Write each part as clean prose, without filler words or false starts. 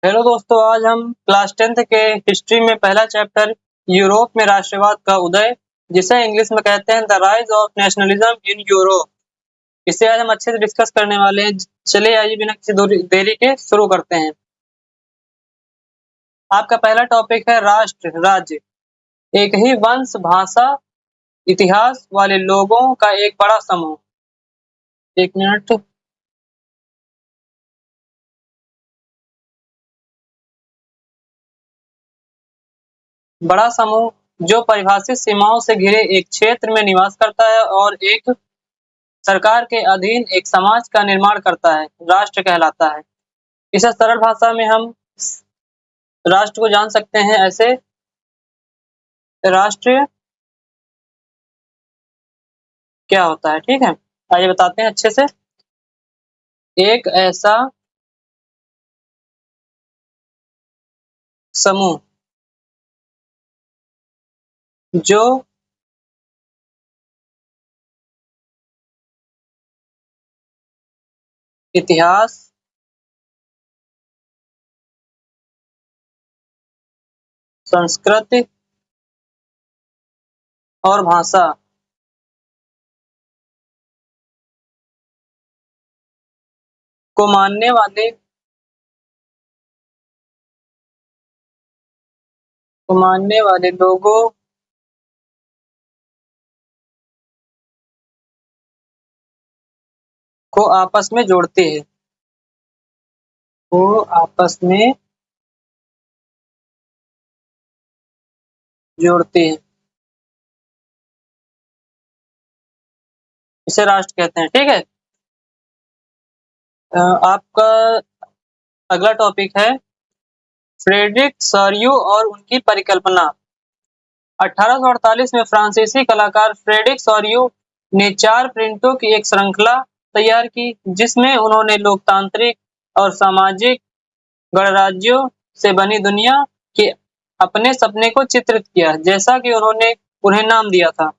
Hello दोस्तों, आज हम क्लास 10th के हिस्ट्री में पहला चैप्टर यूरोप में राष्ट्रवाद का उदय, जिसे इंग्लिश में कहते हैं the rise of nationalism in Europe, इसे आज हम अच्छे से डिस्कस करने वाले हैं। चलिए आइए बिना किसी देरी के शुरू करते हैं। आपका पहला टॉपिक है राष्ट्र राज्य। एक ही वंश, भाषा, इतिहास वाले लोगों का एक बड़ा समूह। एक मिनट। बड़ा समूह जो परिभाषित सीमाओं से घिरे एक क्षेत्र में निवास करता है और एक सरकार के अधीन एक समाज का निर्माण करता है, राष्ट्र कहलाता है। इसे सरल भाषा में हम राष्ट्र को जान सकते हैं ऐसे। राष्ट्र क्या होता है, ठीक है, आइए बताते हैं अच्छे से। एक ऐसा समूह जो इतिहास, संस्कृति और भाषा को मानने वाले लोगों को आपस में जोड़ते हैं। वो आपस में जोड़ते हैं, इसे राष्ट्र कहते हैं, ठीक है। आपका अगला टॉपिक है फ्रेडरिक सॉर्यू और उनकी परिकल्पना। 1848 में फ्रांसीसी कलाकार फ्रेडरिक सॉर्यू ने 4 प्रिंटों की एक श्रृंखला तैयार की, जिसमें उन्होंने लोकतांत्रिक और सामाजिक गणराज्यों से बनी दुनिया के अपने सपने को चित्रित किया, जैसा कि उन्होंने उन्हें नाम दिया था।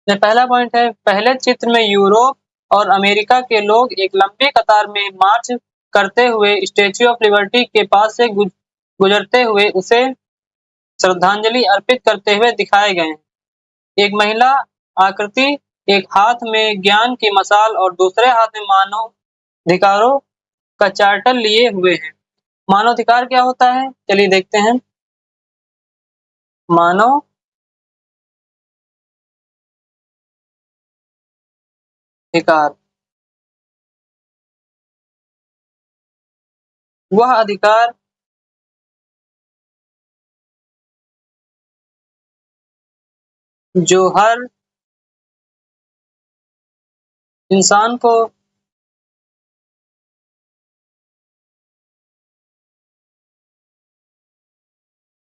पहला पॉइंट है, पहले चित्र में यूरोप और अमेरिका के लोग एक लंबी कतार में मार्च करते हुए स्टैच्यू ऑफ लिबर्टी के पास से गुजरते हुए उसे श्रद्धांजलि अर्पित करते हुए दिखाए गए हैं। एक महिला आकृति एक हाथ में ज्ञान की मशाल और दूसरे हाथ में मानव अधिकारों का चार्टर लिए हुए है। मानवाधिकार क्या होता है, चलिए देखते हैं। मानव अधिकार वह अधिकार जो हर इंसान को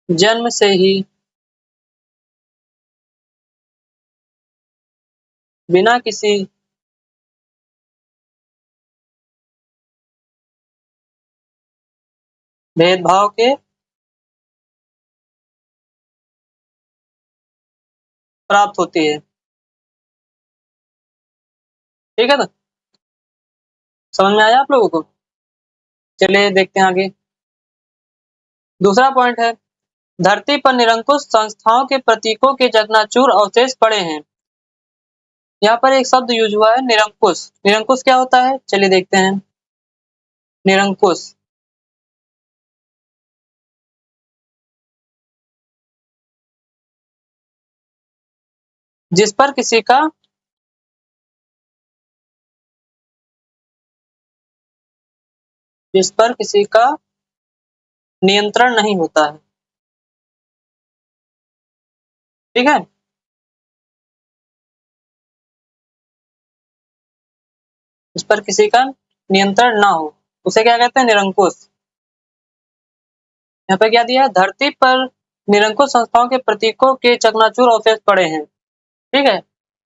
जन्म से ही बिना किसी भेदभाव के प्राप्त होती है, ठीक है ना। समझ में आया आप लोगों को। चलिए देखते हैं आगे। दूसरा पॉइंट है, धरती पर निरंकुश संस्थाओं के प्रतीकों के चकनाचूर अवशेष पड़े हैं। यहाँ पर एक शब्द यूज हुआ है, निरंकुश। निरंकुश क्या होता है, चलिए देखते हैं। निरंकुश जिस पर किसी का नियंत्रण नहीं होता है, ठीक है। जिस पर किसी का नियंत्रण ना हो उसे क्या कहते हैं, निरंकुश। यहाँ पे क्या दिया है, धरती पर निरंकुश संस्थाओं के प्रतीकों के चकनाचूर अवशेष पड़े हैं, ठीक है।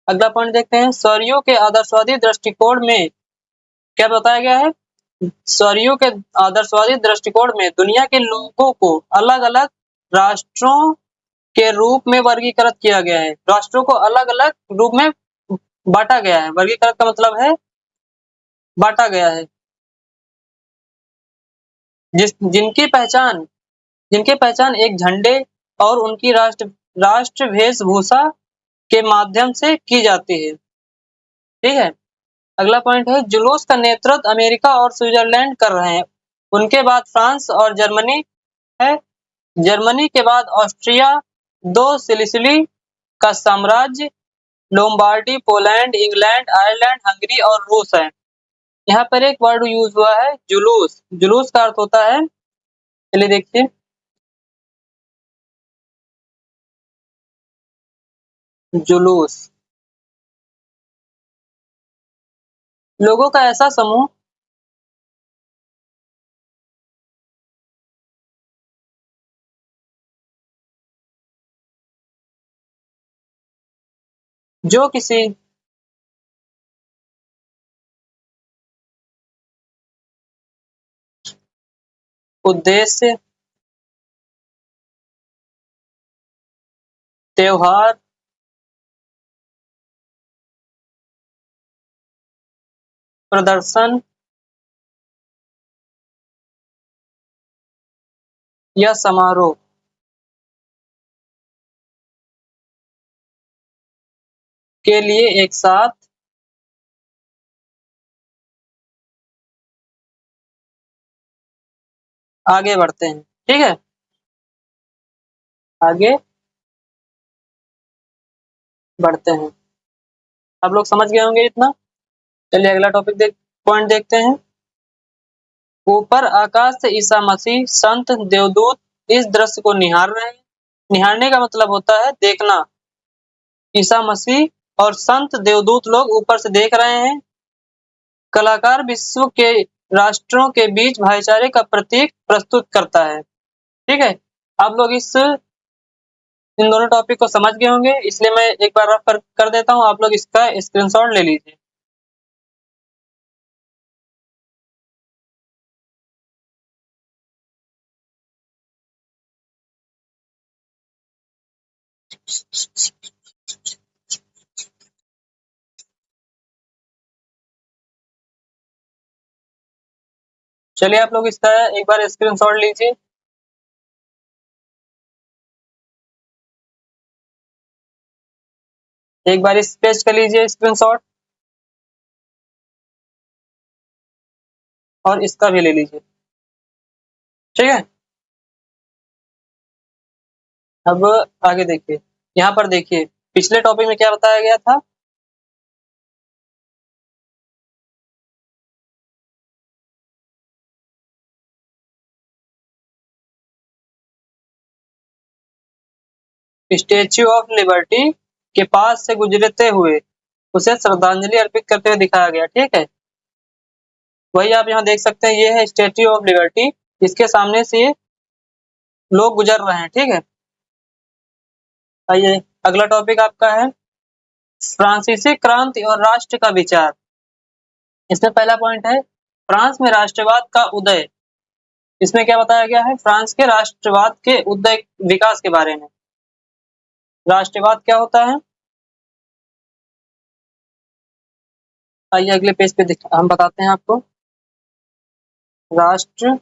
अगला पॉइंट देखते हैं, सौर्यों के आदर्शवादी दृष्टिकोण में क्या बताया गया है। सौर्यों के आदर्शवादी दृष्टिकोण में दुनिया के लोगों को अलग अलग राष्ट्रों के रूप में वर्गीकृत किया गया है। राष्ट्रों को अलग अलग रूप में बांटा गया है। वर्गीकृत का मतलब है बांटा गया है। जिनकी पहचान एक झंडे और उनकी राष्ट्र वेशभूषा के माध्यम से की जाती है। ठीक है, अगला पॉइंट है जुलूस का नेतृत्व अमेरिका और स्विट्जरलैंड कर रहे हैं। उनके बाद फ्रांस और जर्मनी है। जर्मनी के बाद ऑस्ट्रिया, दो सिसिली का साम्राज्य, Lombardy, Poland, England, Ireland, Hungary और रूस है। यहाँ पर एक वर्ड यूज हुआ है जुलूस। जुलूस का अर्थ होता है, चलिए देखिए, जुलूस लोगों का ऐसा समूह जो किसी उद्देश्य, त्योहार, प्रदर्शन या समारोह के लिए एक साथ आगे बढ़ते हैं। ठीक है, आगे बढ़ते हैं। आप लोग समझ गए होंगे इतना। चलिए अगला पॉइंट देखते हैं। ऊपर आकाश से ईसा मसीह, संत, देवदूत इस दृश्य को निहार रहे हैं। निहारने का मतलब होता है देखना। ईसा मसीह और संत देवदूत लोग ऊपर से देख रहे हैं। कलाकार विश्व के राष्ट्रों के बीच भाईचारे का प्रतीक प्रस्तुत करता है। ठीक है, आप लोग इन दोनों टॉपिक को समझ गए होंगे, इसलिए मैं एक बार रफ कर देता हूँ, आप लोग इसका स्क्रीनशॉट ले लीजिए। चलिए आप लोग इसका एक बार स्क्रीनशॉट लीजिए। एक बार इस पेज का लीजिए स्क्रीनशॉट और इसका भी ले लीजिए। ठीक है, अब आगे देखिए। यहाँ पर देखिए पिछले टॉपिक में क्या बताया गया था। स्टेच्यू ऑफ लिबर्टी के पास से गुजरते हुए उसे श्रद्धांजलि अर्पित करते हुए दिखाया गया। ठीक है, वही आप यहाँ देख सकते हैं, ये है स्टेच्यू ऑफ लिबर्टी, इसके सामने से लोग गुजर रहे हैं। ठीक है, आइए अगला टॉपिक आपका है फ्रांसीसी क्रांति और राष्ट्र का विचार। इसमें पहला पॉइंट है फ्रांस में राष्ट्रवाद का उदय। इसमें क्या बताया गया है, फ्रांस के राष्ट्रवाद के उदय विकास के बारे में। राष्ट्रवाद क्या होता है, आइए अगले पेज पे हम बताते हैं आपको। राष्ट्रवाद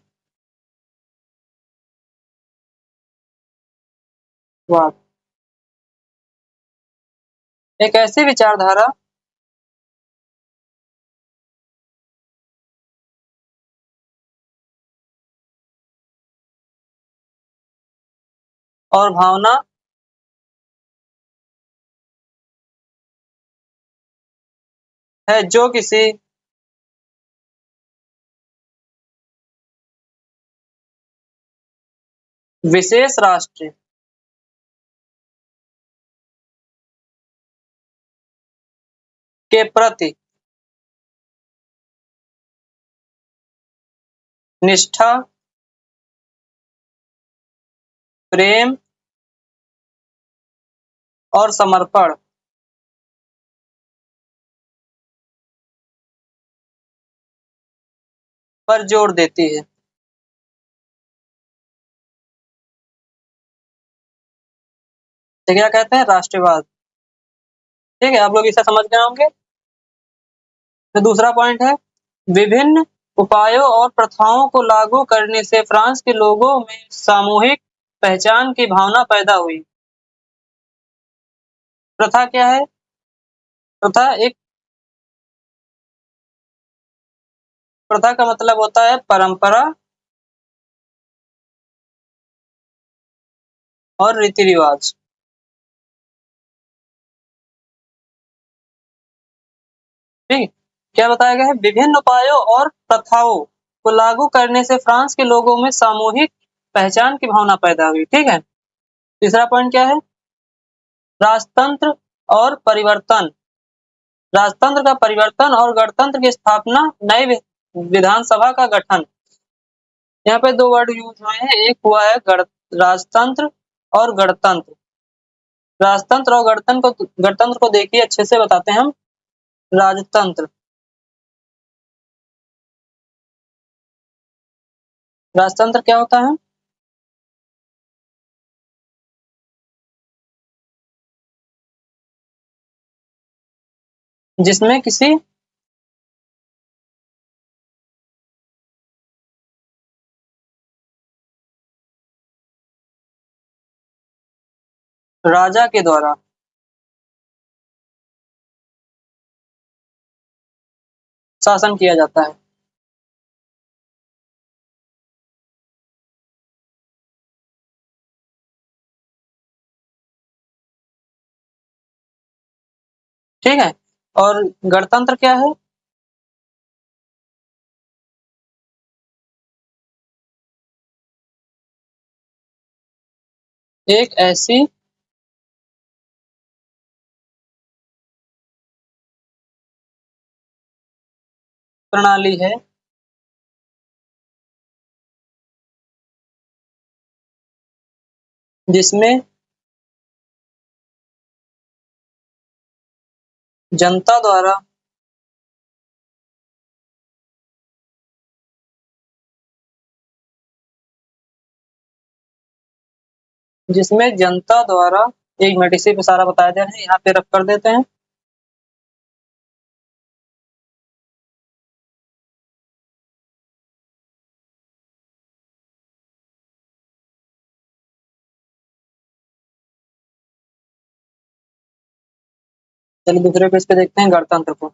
एक ऐसी विचारधारा और भावना है जो किसी विशेष राष्ट्र के प्रति निष्ठा, प्रेम और समर्पण पर जोर देती है। तो क्या कहते हैं, राष्ट्रवाद। ठीक है, आप लोग इसे समझ गए होंगे। तो दूसरा पॉइंट है विभिन्न उपायों और प्रथाओं को लागू करने से फ्रांस के लोगों में सामूहिक पहचान की भावना पैदा हुई। प्रथा क्या है? प्रथा का मतलब होता है परंपरा और रीति रिवाज। ठीक, क्या बताया गया है? विभिन्न उपायों और प्रथाओं को लागू करने से फ्रांस के लोगों में सामूहिक पहचान की भावना पैदा हुई। ठीक है, तीसरा पॉइंट क्या है? राजतंत्र और परिवर्तन। राजतंत्र का परिवर्तन और गणतंत्र की स्थापना, नई विधानसभा का गठन। यहाँ पे दो वर्ड यूज हुए हैं, एक हुआ है राजतंत्र और गणतंत्र। राजतंत्र और गणतंत्र को देखिए अच्छे से बताते हैं हम। राजतंत्र, राजतंत्र क्या होता है? जिसमें किसी राजा के द्वारा शासन किया जाता है। ठीक है, और गणतंत्र क्या है? एक ऐसी प्रणाली है जिसमें जनता द्वारा एक मिनट, इसी पे सारा बताया जा रहा है, यहाँ पे रख कर देते हैं। चलिए दूसरे पेज पे देखते हैं गणतंत्र को।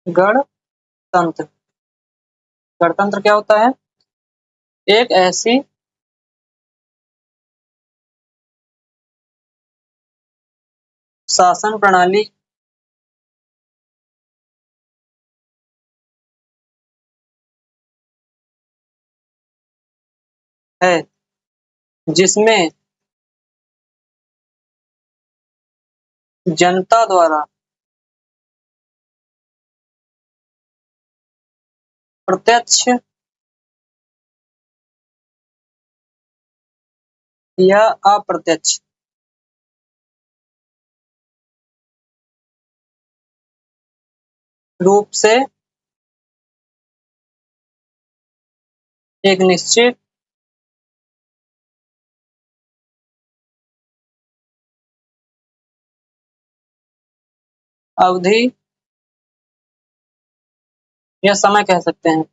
गणतंत्र, गणतंत्र क्या होता है? एक ऐसी शासन प्रणाली है जिसमें जनता द्वारा प्रत्यक्ष या अप्रत्यक्ष रूप से एक निश्चित अवधि या समय कह सकते हैं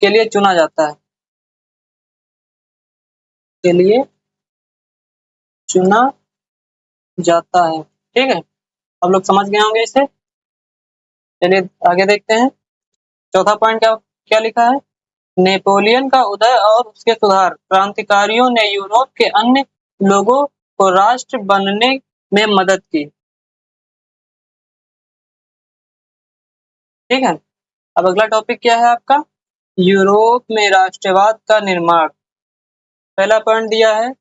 के लिए चुना जाता है, के लिए चुना जाता है। ठीक है, अब लोग समझ गए होंगे इसे। चलिए आगे देखते हैं। चौथा पॉइंट क्या क्या लिखा है? नेपोलियन का उदय और उसके सुधार। क्रांतिकारियों ने यूरोप के अन्य लोगों को राष्ट्र बनने में मदद की। ठीक है, अब अगला टॉपिक क्या है आपका? यूरोप में राष्ट्रवाद का निर्माण। पहला पॉइंट दिया है,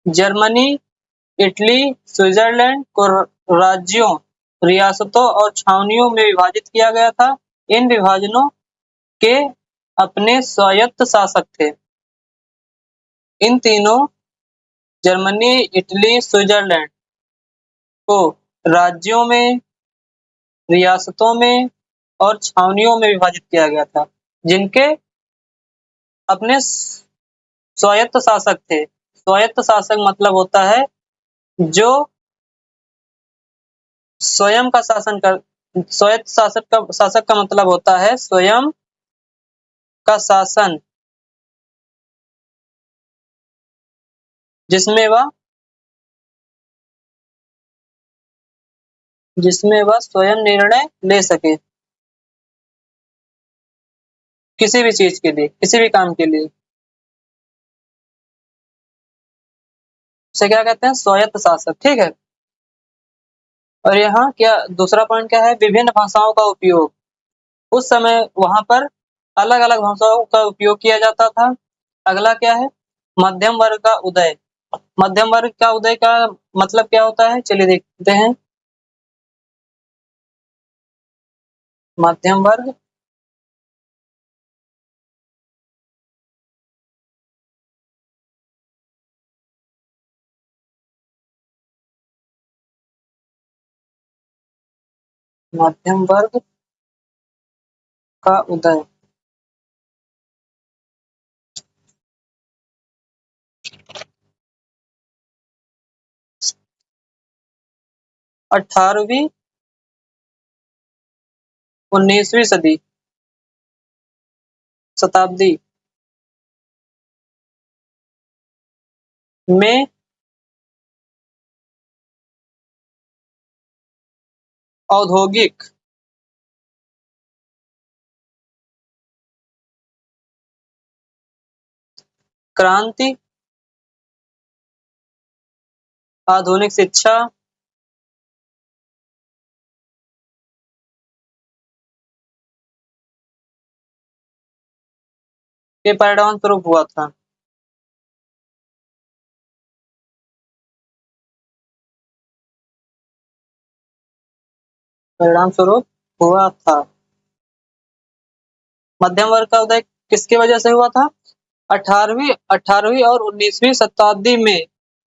जर्मनी, इटली, स्विट्जरलैंड को राज्यों, रियासतों और छावनियों में विभाजित किया गया था। इन विभाजनों के अपने स्वायत्त शासक थे। इन तीनों जर्मनी, इटली, स्विट्जरलैंड को राज्यों में, रियासतों में और छावनियों में विभाजित किया गया था, जिनके अपने स्वायत्त शासक थे। स्वायत्त शासक मतलब होता है जो स्वयं का शासन कर स्वायत्त शासक का मतलब होता है स्वयं का शासन, जिसमें वह स्वयं निर्णय ले सके किसी भी चीज के लिए, किसी भी काम के लिए। उसे क्या कहते हैं? स्वायत्त शासक। ठीक है। और यहाँ क्या दूसरा पॉइंट क्या है? विभिन्न भाषाओं का उपयोग। उस समय वहां पर अलग अलग भाषाओं का उपयोग किया जाता था। अगला क्या है? मध्यम वर्ग का उदय। मध्यम वर्ग का उदय का मतलब क्या होता है? चलिए देखते हैं। मध्यम वर्ग मध्यम वर्ग का उदय। 18वीं 19वीं शताब्दी में औद्योगिक क्रांति, आधुनिक शिक्षा, के परिणाम स्वरूप हुआ था। परिणाम स्वरूप हुआ था। मध्यम वर्ग का उदय किसकी वजह से हुआ था? 18वीं और 19वीं शताब्दी में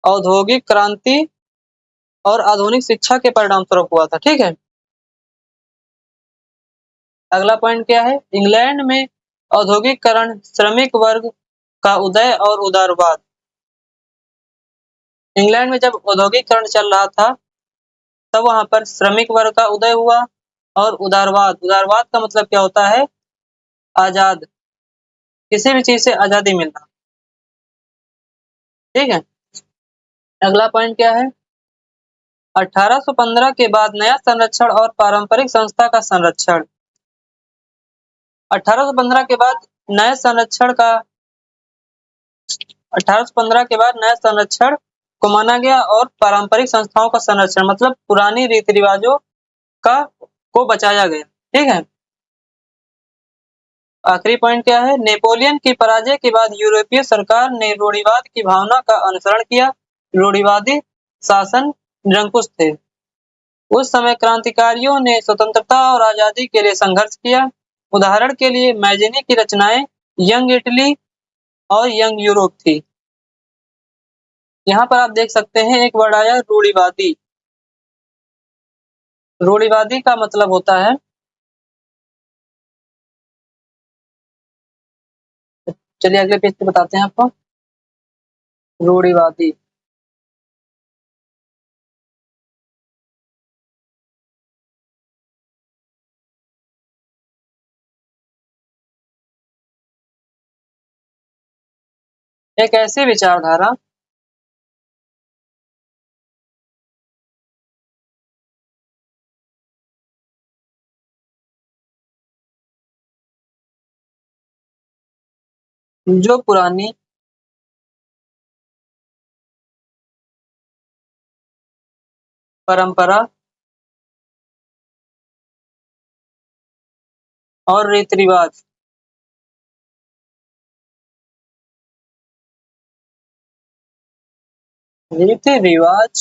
औद्योगिक क्रांति और आधुनिक शिक्षा के परिणाम स्वरूप हुआ था। ठीक है। अगला पॉइंट क्या है? इंग्लैंड में औद्योगिकरण, श्रमिक वर्ग का उदय और उदारवाद। इंग्लैंड में जब औद्योगिकरण चल रहा था तब वहां पर श्रमिक वर्ग का उदय हुआ और उदारवाद। उदारवाद का मतलब क्या होता है? आजाद, किसी भी चीज से आजादी मिलना। ठीक है। अगला पॉइंट क्या है? 1815 के बाद नया संरक्षण और पारंपरिक संस्था का संरक्षण। 1815 के बाद नए संरक्षण का 1815 के बाद नया संरक्षण को माना गया और पारंपरिक संस्थाओं का संरक्षण मतलब पुरानी रीति रिवाजों का को बचाया गया। ठीक है। आखिरी पॉइंट क्या है? नेपोलियन की पराजय के बाद यूरोपीय सरकार ने रूढ़िवाद की भावना का अनुसरण किया। रूढ़िवादी शासन निरंकुश थे। उस समय क्रांतिकारियों ने स्वतंत्रता और आजादी के लिए संघर्ष किया। उदाहरण के लिए मैजिनी की रचनाएं यंग इटली और यंग यूरोप थी। यहाँ पर आप देख सकते हैं एक वर्ड आया रूढ़िवादी। रूढ़िवादी का मतलब होता है, चलिए अगले पेज पे बताते हैं आपको। रूढ़िवादी एक ऐसी विचारधारा जो पुरानी परंपरा और रीति रिवाज रीति रिवाज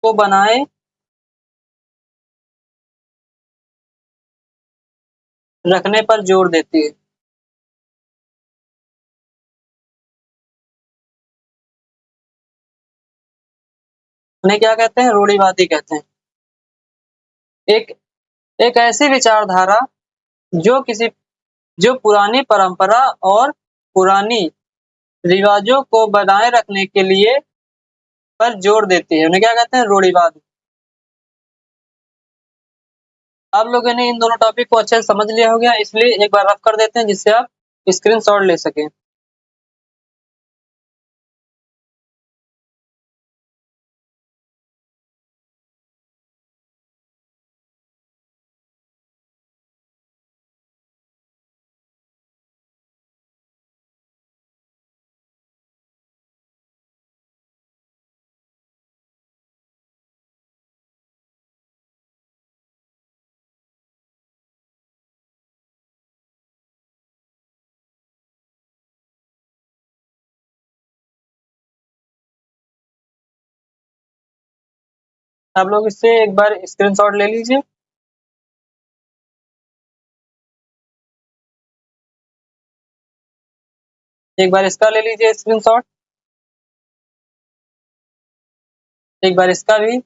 को बनाए रखने पर जोर देती है। उन्हें क्या कहते हैं? रूढ़िवादी कहते हैं। एक एक ऐसी विचारधारा जो किसी जो पुरानी परंपरा और पुरानी रिवाजों को बनाए रखने के लिए पर जोर देती है, उन्हें क्या कहते हैं? रूढ़िवाद। आप लोगों ने इन दोनों टॉपिक को अच्छे से समझ लिया हो गया, इसलिए एक बार रफ कर देते हैं जिससे आप स्क्रीनशॉट ले सकें। आप लोग इससे एक बार स्क्रीनशॉट ले लीजिए। एक बार इसका ले लीजिए स्क्रीनशॉट, एक बार इसका भी,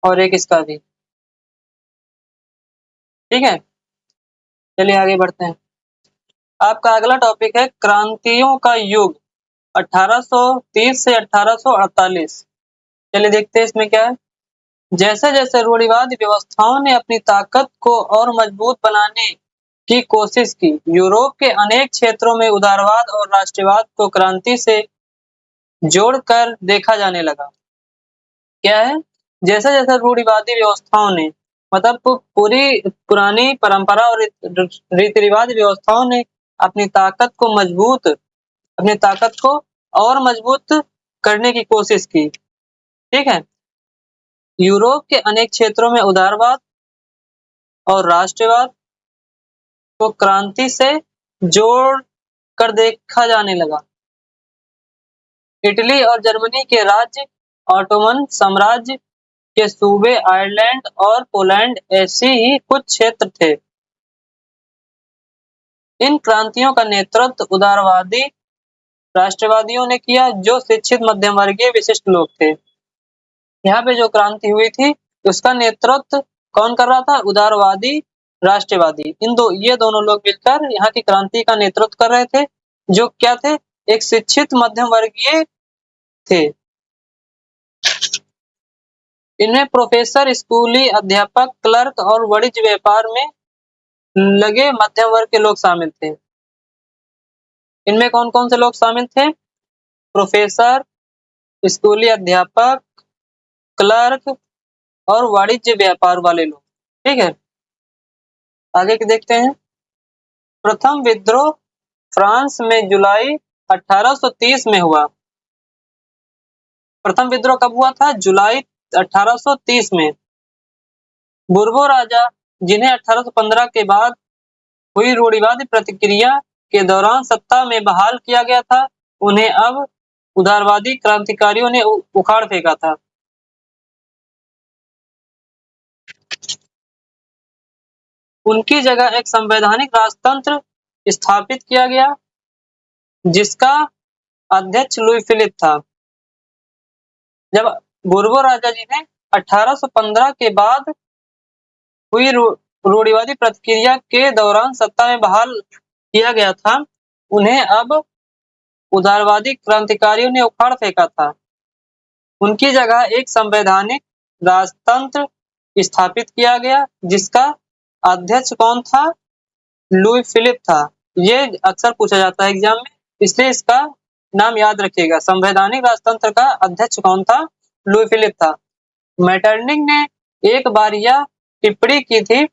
और एक इसका भी। ठीक है, चलिए आगे बढ़ते हैं। आपका अगला टॉपिक है क्रांतियों का युग 1830 से 1848। चलिए देखते हैं इसमें क्या है। जैसे जैसे रूढ़िवादी व्यवस्थाओं ने अपनी ताकत को और मजबूत बनाने की कोशिश की, यूरोप के अनेक क्षेत्रों में उदारवाद और राष्ट्रवाद को क्रांति से जोड़कर देखा जाने लगा। क्या है? जैसे जैसे रूढ़िवादी व्यवस्थाओं ने मतलब पूरी पुरानी परंपरा और रीति रिवाज व्यवस्थाओं ने अपनी ताकत को मजबूत अपनी ताकत को और मजबूत करने की कोशिश की। ठीक है, यूरोप के अनेक क्षेत्रों में उदारवाद और राष्ट्रवाद को क्रांति से जोड़ कर देखा जाने लगा। इटली और जर्मनी के राज्य, ऑटोमन साम्राज्य के सूबे, आयरलैंड और पोलैंड ऐसे ही कुछ क्षेत्र थे। इन क्रांतियों का नेतृत्व उदारवादी राष्ट्रवादियों ने किया, जो शिक्षित मध्यम वर्गीय विशिष्ट लोग थे। यहाँ पे जो क्रांति हुई थी उसका नेतृत्व कौन कर रहा था? उदारवादी राष्ट्रवादी। ये दोनों लोग मिलकर यहाँ की क्रांति का नेतृत्व कर रहे थे, जो क्या थे? एक शिक्षित मध्यम वर्गीय थे। इनमें प्रोफेसर, स्कूली अध्यापक, क्लर्क और वाणिज्य व्यापार में लगे मध्यम वर्ग के लोग शामिल थे। इनमें कौन कौन से लोग शामिल थे? प्रोफेसर, स्कूली अध्यापक, क्लर्क और वाणिज्य व्यापार वाले लोग। ठीक है, आगे के देखते हैं। प्रथम विद्रोह फ्रांस में जुलाई 1830 में हुआ। प्रथम विद्रोह कब हुआ था? जुलाई 1830 में। बुर्बो राजा, जिन्हें 1815 के बाद हुई रूढ़िवादी प्रतिक्रिया के दौरान सत्ता में बहाल किया गया था, उन्हें अब उदारवादी क्रांतिकारियों ने उखाड़ फेंका था। उनकी जगह एक संवैधानिक राजतंत्र स्थापित किया गया, जिसका अध्यक्ष लुई फिलिप था। जब बुर्बो राजा जी ने 1815 के बाद हुई रूढ़िवादी प्रतिक्रिया के दौरान सत्ता में बहाल किया गया था, उन्हें अब उदारवादी क्रांतिकारियों ने उखाड़ फेंका था। उनकी जगह एक संवैधानिक राजतंत्र स्थापित किया गया, जिसका अध्यक्ष कौन था? लुई फिलिप था। ये अक्सर पूछा जाता है एग्जाम में, इसलिए इसका नाम याद रखिएगा। संवैधानिक राजतंत्र का अध्यक्ष कौन था? लुई फिलिप था। मेटरनिख ने एक बार यह टिप्पणी की थी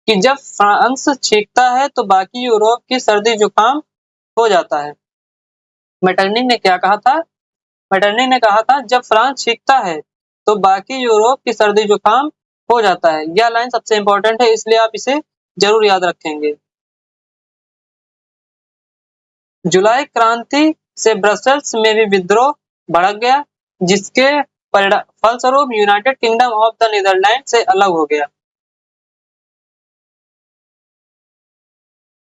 कि जब फ्रांस छींकता है तो बाकी यूरोप की सर्दी जुकाम हो जाता है। मेटरनिख ने क्या कहा था? मेटरनिख ने कहा था जब फ्रांस छींकता है तो बाकी यूरोप की सर्दी जुकाम हो जाता है। यह लाइन सबसे इंपॉर्टेंट है, इसलिए आप इसे जरूर याद रखेंगे। जुलाई क्रांति से ब्रसेल्स में भी विद्रोह भड़क गया, जिसके फलस्वरूप United Kingdom of the Netherland से अलग हो गया।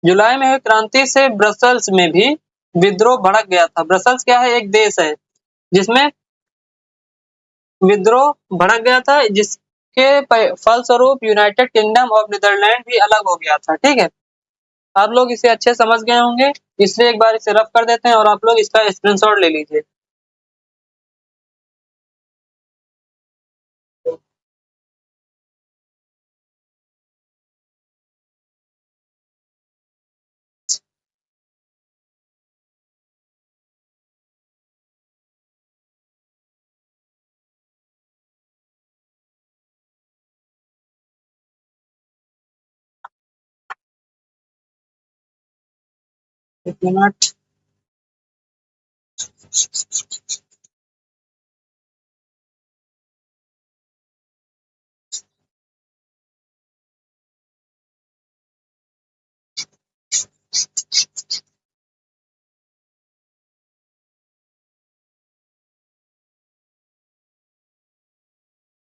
जुलाई में हुई क्रांति से ब्रसेल्स में भी विद्रोह भड़क गया था। ब्रसल्स क्या है? एक देश है जिसमें विद्रोह भड़क गया था, जिसके फलस्वरूप यूनाइटेड किंगडम ऑफ नीदरलैंड भी अलग हो गया था। ठीक है, आप लोग इसे अच्छे समझ गए होंगे, इसलिए एक बार इसे रफ कर देते हैं और आप लोग इसका स्क्रीनशॉट ले लीजिए। एक मिनट।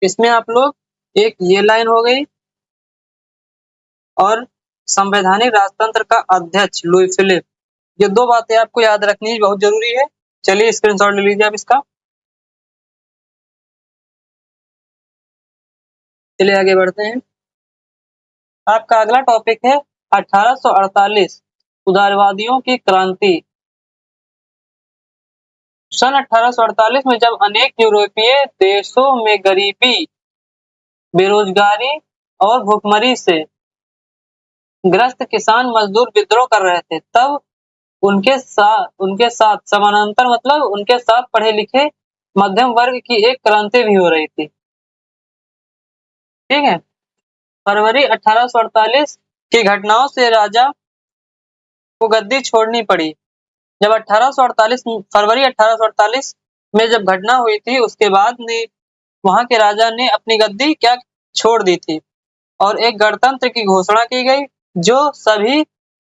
इसमें आप लोग, एक ये लाइन हो गई, और संवैधानिक राजतंत्र का अध्यक्ष लुई फिलिप, ये दो बातें आपको याद रखनी बहुत जरूरी है। चलिए स्क्रीनशॉट ले लीजिए आप इसका। चलिए आगे बढ़ते हैं। आपका अगला टॉपिक है 1848 उदारवादियों की क्रांति। सन 1848 में जब अनेक यूरोपीय देशों में गरीबी, बेरोजगारी और भुखमरी से ग्रस्त किसान मजदूर विद्रोह कर रहे थे, तब उनके साथ समानांतर, मतलब उनके साथ पढ़े लिखे मध्यम वर्ग की एक क्रांति भी हो रही थी। ठीक है, फरवरी 1848 की घटनाओं से राजा को गद्दी छोड़नी पड़ी। जब 1848 फरवरी 1848 में जब घटना हुई थी, उसके बाद ने वहां के राजा ने अपनी गद्दी क्या छोड़ दी थी, और एक गणतंत्र की घोषणा की गई जो सभी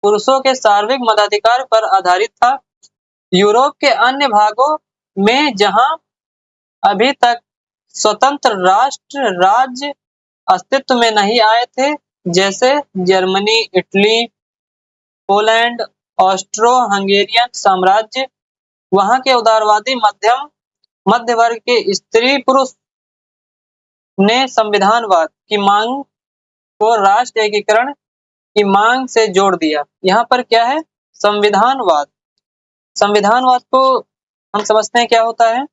पुरुषों के सार्वजनिक मताधिकार पर आधारित था। यूरोप के अन्य भागों में जहां अभी तक स्वतंत्र राष्ट्र राज्य अस्तित्व में नहीं आए थे, जैसे जर्मनी, इटली, पोलैंड, ऑस्ट्रो-हंगेरियन साम्राज्य, वहां के उदारवादी मध्य वर्ग के स्त्री पुरुष ने संविधानवाद की मांग को राष्ट्र एकीकरण की मांग से जोड़ दिया। यहाँ पर क्या है? संविधानवाद। संविधानवाद को हम समझते हैं क्या होता है।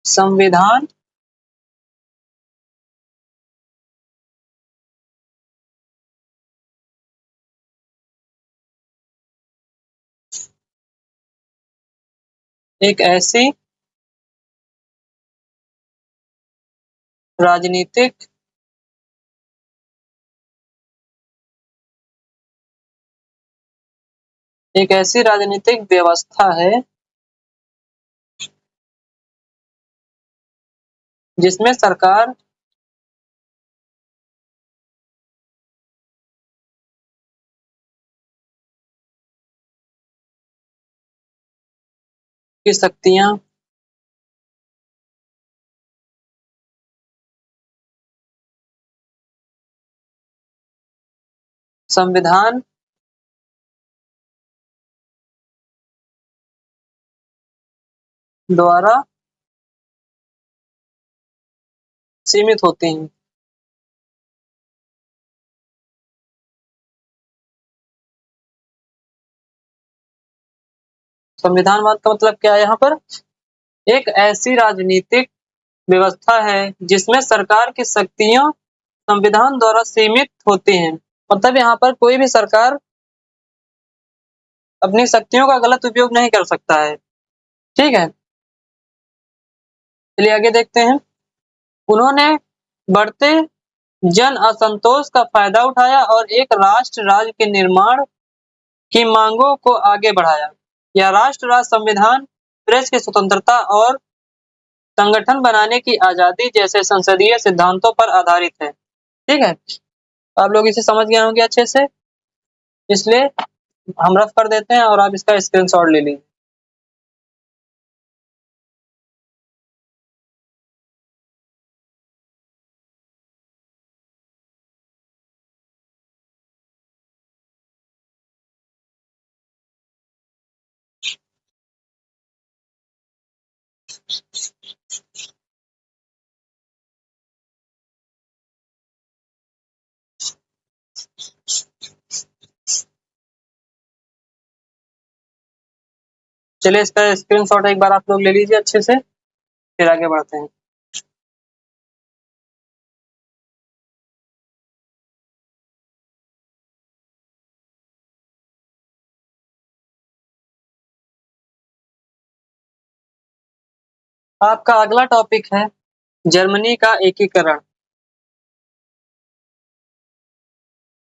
संविधान एक ऐसी राजनीतिक व्यवस्था है जिसमें सरकार की शक्तियां संविधान द्वारा सीमित होती हैं। संविधानवाद का मतलब क्या है? यहाँ पर एक ऐसी राजनीतिक व्यवस्था है जिसमें सरकार की शक्तियां संविधान द्वारा सीमित होती हैं। मतलब यहाँ पर कोई भी सरकार अपनी शक्तियों का गलत उपयोग नहीं कर सकता है। ठीक है, चलिए आगे देखते हैं। उन्होंने बढ़ते जन असंतोष का फायदा उठाया और एक राष्ट्र राज्य के निर्माण की मांगों को आगे बढ़ाया। यह राष्ट्र राज्य संविधान, प्रेस की स्वतंत्रता और संगठन बनाने की आजादी जैसे संसदीय सिद्धांतों पर आधारित है। ठीक है, आप लोग इसे समझ गए होंगे अच्छे से, इसलिए हम रफ कर देते हैं और आप इसका स्क्रीनशॉट ले लीजिए। चलिए इसका स्क्रीनशॉट एक बार आप लोग ले लीजिए अच्छे से, फिर आगे बढ़ते हैं। आपका अगला टॉपिक है जर्मनी का एकीकरण।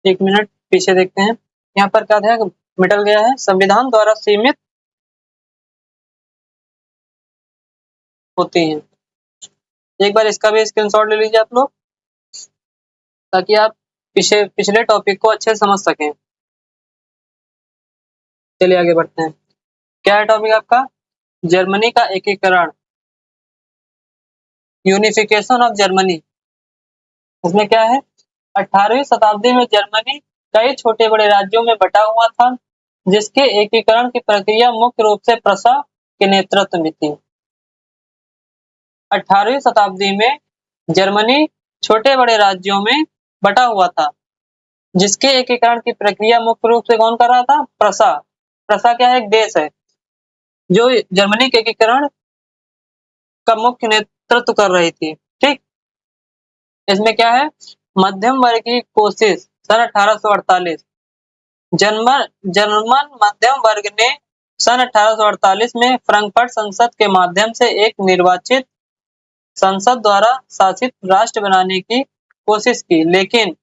एक मिनट पीछे देखते हैं, यहाँ पर क्या है, मिटल गया है, संविधान द्वारा सीमित होती हैं। एक बार इसका भी स्क्रीनशॉट ले लीजिए आप लोग, ताकि आप पिछले टॉपिक को अच्छे से समझ सकें। चलिए आगे बढ़ते हैं। क्या है टॉपिक आपका? जर्मनी का एकीकरण, यूनिफिकेशन ऑफ जर्मनी। इसमें क्या है, 18वीं शताब्दी में जर्मनी कई छोटे बड़े राज्यों में बटा हुआ था, जिसके एकीकरण की प्रक्रिया मुख्य रूप से प्रसा के नेतृत्व में थी। 18वीं शताब्दी में जर्मनी छोटे बड़े राज्यों में बटा हुआ था, जिसके एकीकरण की प्रक्रिया मुख्य रूप से कौन कर रहा था? प्रसा। प्रसा क्या है? एक देश है जो जर्मनी के एकीकरण का मुख्य नेतृत्व कर रही थी। ठीक, इसमें क्या है, मध्यम वर्ग की कोशिश सन 1848, जर्मन जर्मन मध्यम वर्ग ने सन 1848 में फ्रैंकफर्ट संसद के माध्यम से एक निर्वाचित संसद द्वारा शासित राष्ट्र बनाने की कोशिश की, लेकिन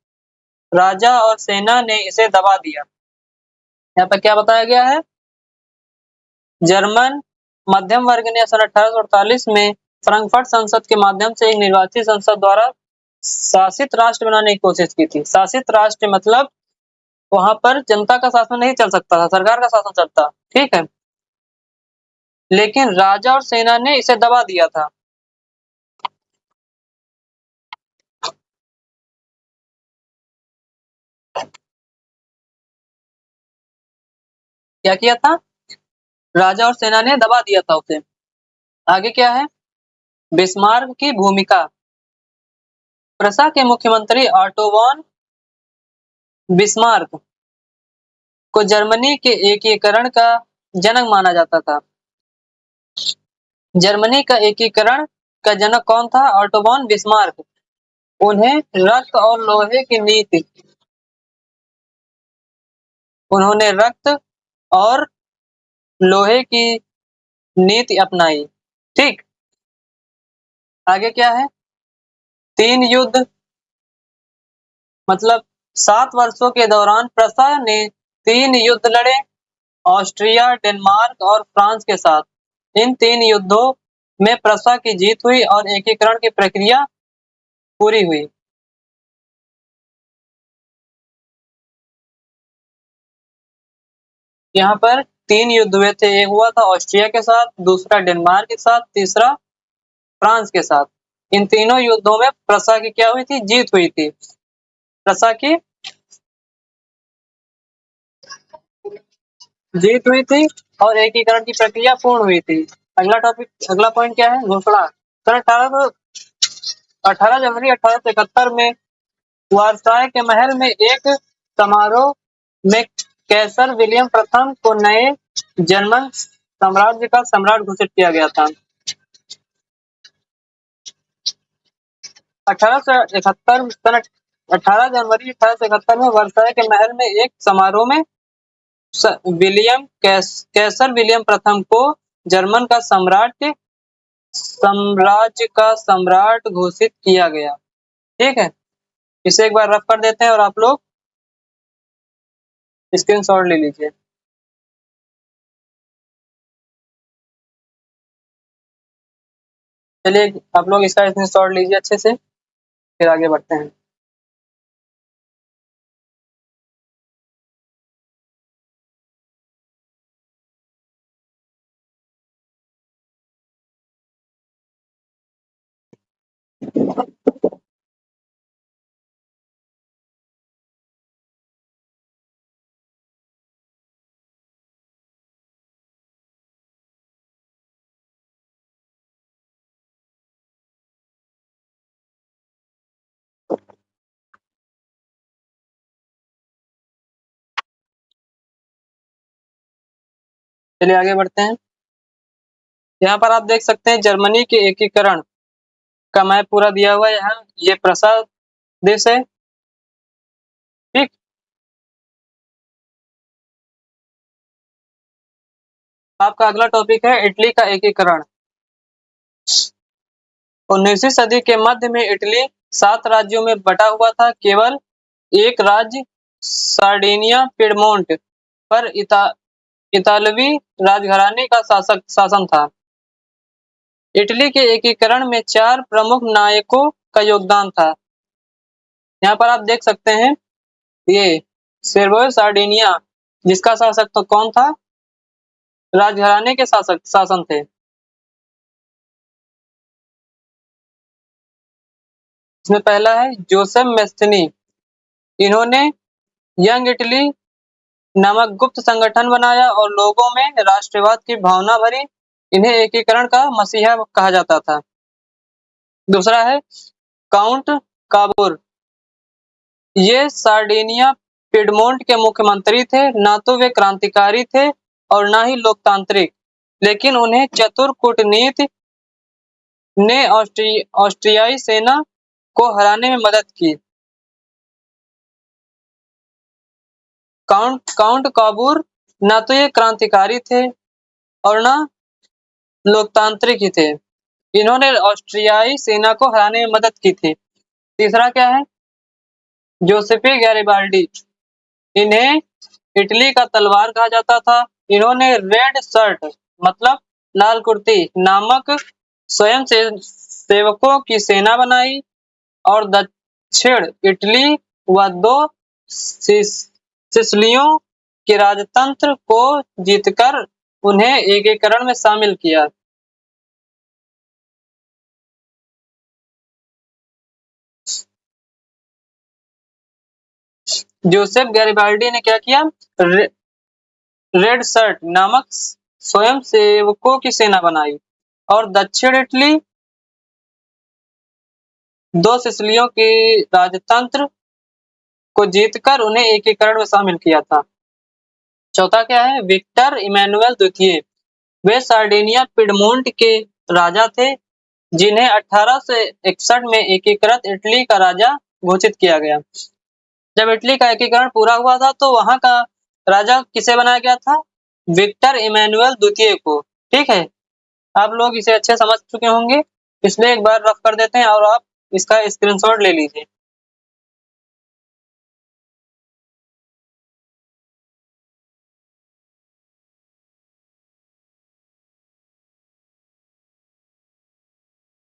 राजा और सेना ने इसे दबा दिया। यहाँ पर क्या बताया गया है, जर्मन मध्यम वर्ग ने सन 1848 में फ्रैंकफर्ट संसद के माध्यम से एक निर्वाचित संसद द्वारा शासित राष्ट्र बनाने की कोशिश की थी। शासित राष्ट्र मतलब वहां पर जनता का शासन नहीं चल सकता था, सरकार का शासन चलता। ठीक है, लेकिन राजा और सेना ने इसे दबा दिया था। क्या किया था? राजा और सेना ने दबा दिया था उसे। आगे क्या है, बिस्मार्क की भूमिका। प्रसा के मुख्यमंत्री ऑटो वॉन बिस्मार्क को जर्मनी के एकीकरण का जनक माना जाता था। जर्मनी का एकीकरण का जनक कौन था? Otto von Bismarck. उन्हें रक्त और लोहे की नीति उन्होंने रक्त और लोहे की नीति अपनाई। ठीक, आगे क्या है, 3 युद्ध मतलब 7 वर्षों के दौरान प्रसा ने 3 युद्ध लड़े, ऑस्ट्रिया, डेनमार्क और फ्रांस के साथ। इन 3 युद्धों में प्रसा की जीत हुई और एकीकरण की प्रक्रिया पूरी हुई। यहाँ पर 3 युद्ध हुए थे, एक हुआ था ऑस्ट्रिया के साथ, दूसरा डेनमार्क के साथ, तीसरा फ्रांस के साथ। इन तीनों युद्धों में प्रसा की क्या हुई थी? जीत हुई थी। प्रसा की जीत हुई थी और एकीकरण की प्रक्रिया पूर्ण हुई थी। अगला टॉपिक, अगला पॉइंट क्या है? घोषणा। सन 18 जनवरी 1871 में वारसाय के महल में एक समारोह में कैसर विलियम प्रथम को नए जर्मन साम्राज्य का सम्राट घोषित किया गया था। 1871 सन 18 जनवरी 1871 में वर्साय के महल में एक समारोह में कैसर विलियम प्रथम को जर्मन का साम्राज्य का सम्राट घोषित किया गया। ठीक है, इसे एक बार रफ कर देते हैं और आप लोग स्क्रीनशॉट ले लीजिए। चलिए आप लोग इसका स्क्रीनशॉट लीजिए अच्छे से, फिर आगे बढ़ते हैं। चलिए आगे बढ़ते हैं। यहाँ पर आप देख सकते हैं जर्मनी के एकीकरण का मैप पूरा दिया हुआ है। यहाँ ये प्रसाद देश है, ठीक। आपका अगला टॉपिक है इटली का एकीकरण। 19वीं सदी के मध्य में इटली 7 राज्यों में बटा हुआ था। केवल एक राज्य सार्डिनिया पिडमोंट पर इतालवी राजघराने का शासन था। इटली के एकीकरण में 4 प्रमुख नायकों का योगदान था। यहाँ पर आप देख सकते हैं ये सेर्गio सार्डिनिया, जिसका शासक तो कौन था? राजघराने के शासन थे। इसमें पहला है जोसेफ मैस्तिनी। इन्होंने यंग इटली नामक गुप्त संगठन बनाया और लोगों में राष्ट्रवाद की भावना भरी। इन्हें एकीकरण का मसीहा कहा जाता था। दूसरा है काउंट काबूर। ये सार्डिनिया पिडमोंट के मुख्यमंत्री थे। ना तो वे क्रांतिकारी थे और ना ही लोकतांत्रिक, लेकिन उन्हें चतुर कूटनीति ने ऑस्ट्रियाई सेना को हराने में मदद की। काउंट काबूर ना तो ये क्रांतिकारी थे और ना लोकतांत्रिक ही थे। इन्होंने ऑस्ट्रियाई सेना को हराने में मदद की थी। तीसरा क्या है? जोसेफे गैरिबाल्डी। इन्हें इटली का तलवार कहा जाता था। इन्होंने रेड शर्ट मतलब लाल कुर्ती नामक स्वयं सेवकों की सेना बनाई और दक्षिण इटली व 2 सिसिलियों के राजतंत्र को जीतकर उन्हें एकीकरण में शामिल किया। जोसेफ गैरिबाल्डी ने क्या किया? रेड शर्ट नामक स्वयं सेवकों की सेना बनाई और दक्षिण इटली 2 सिसिलियों के राजतंत्र को जीतकर उन्हें एकीकरण में शामिल किया था। चौथा क्या है? विक्टर इमैनुअल द्वितीय। वे सार्डिनिया पिडमोंट के राजा थे, जिन्हें 1861 में एकीकृत इटली का राजा घोषित किया गया। जब इटली का एकीकरण पूरा हुआ था तो वहां का राजा किसे बनाया गया था? विक्टर इमैनुअल द्वितीय को। ठीक है, आप लोग इसे अच्छे समझ चुके होंगे, इसलिए एक बार रफ कर देते हैं और आप इसका स्क्रीनशॉट ले लीजिए।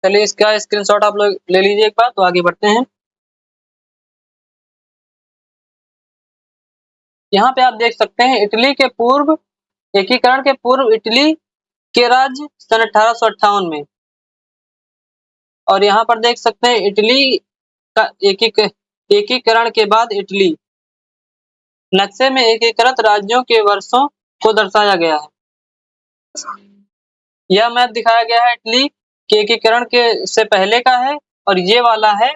चलिए इसका स्क्रीनशॉट आप लोग ले लीजिए एक बार, तो आगे बढ़ते हैं। यहाँ पे आप देख सकते हैं इटली के पूर्व एकीकरण के पूर्व इटली के राज्य सन 1858 में, और यहाँ पर देख सकते हैं इटली का एकीकरण के बाद इटली। नक्शे में एकीकृत राज्यों के वर्षों को दर्शाया गया है। यह मैप दिखाया गया है इटली के एकीकरण के से पहले का है, और ये वाला है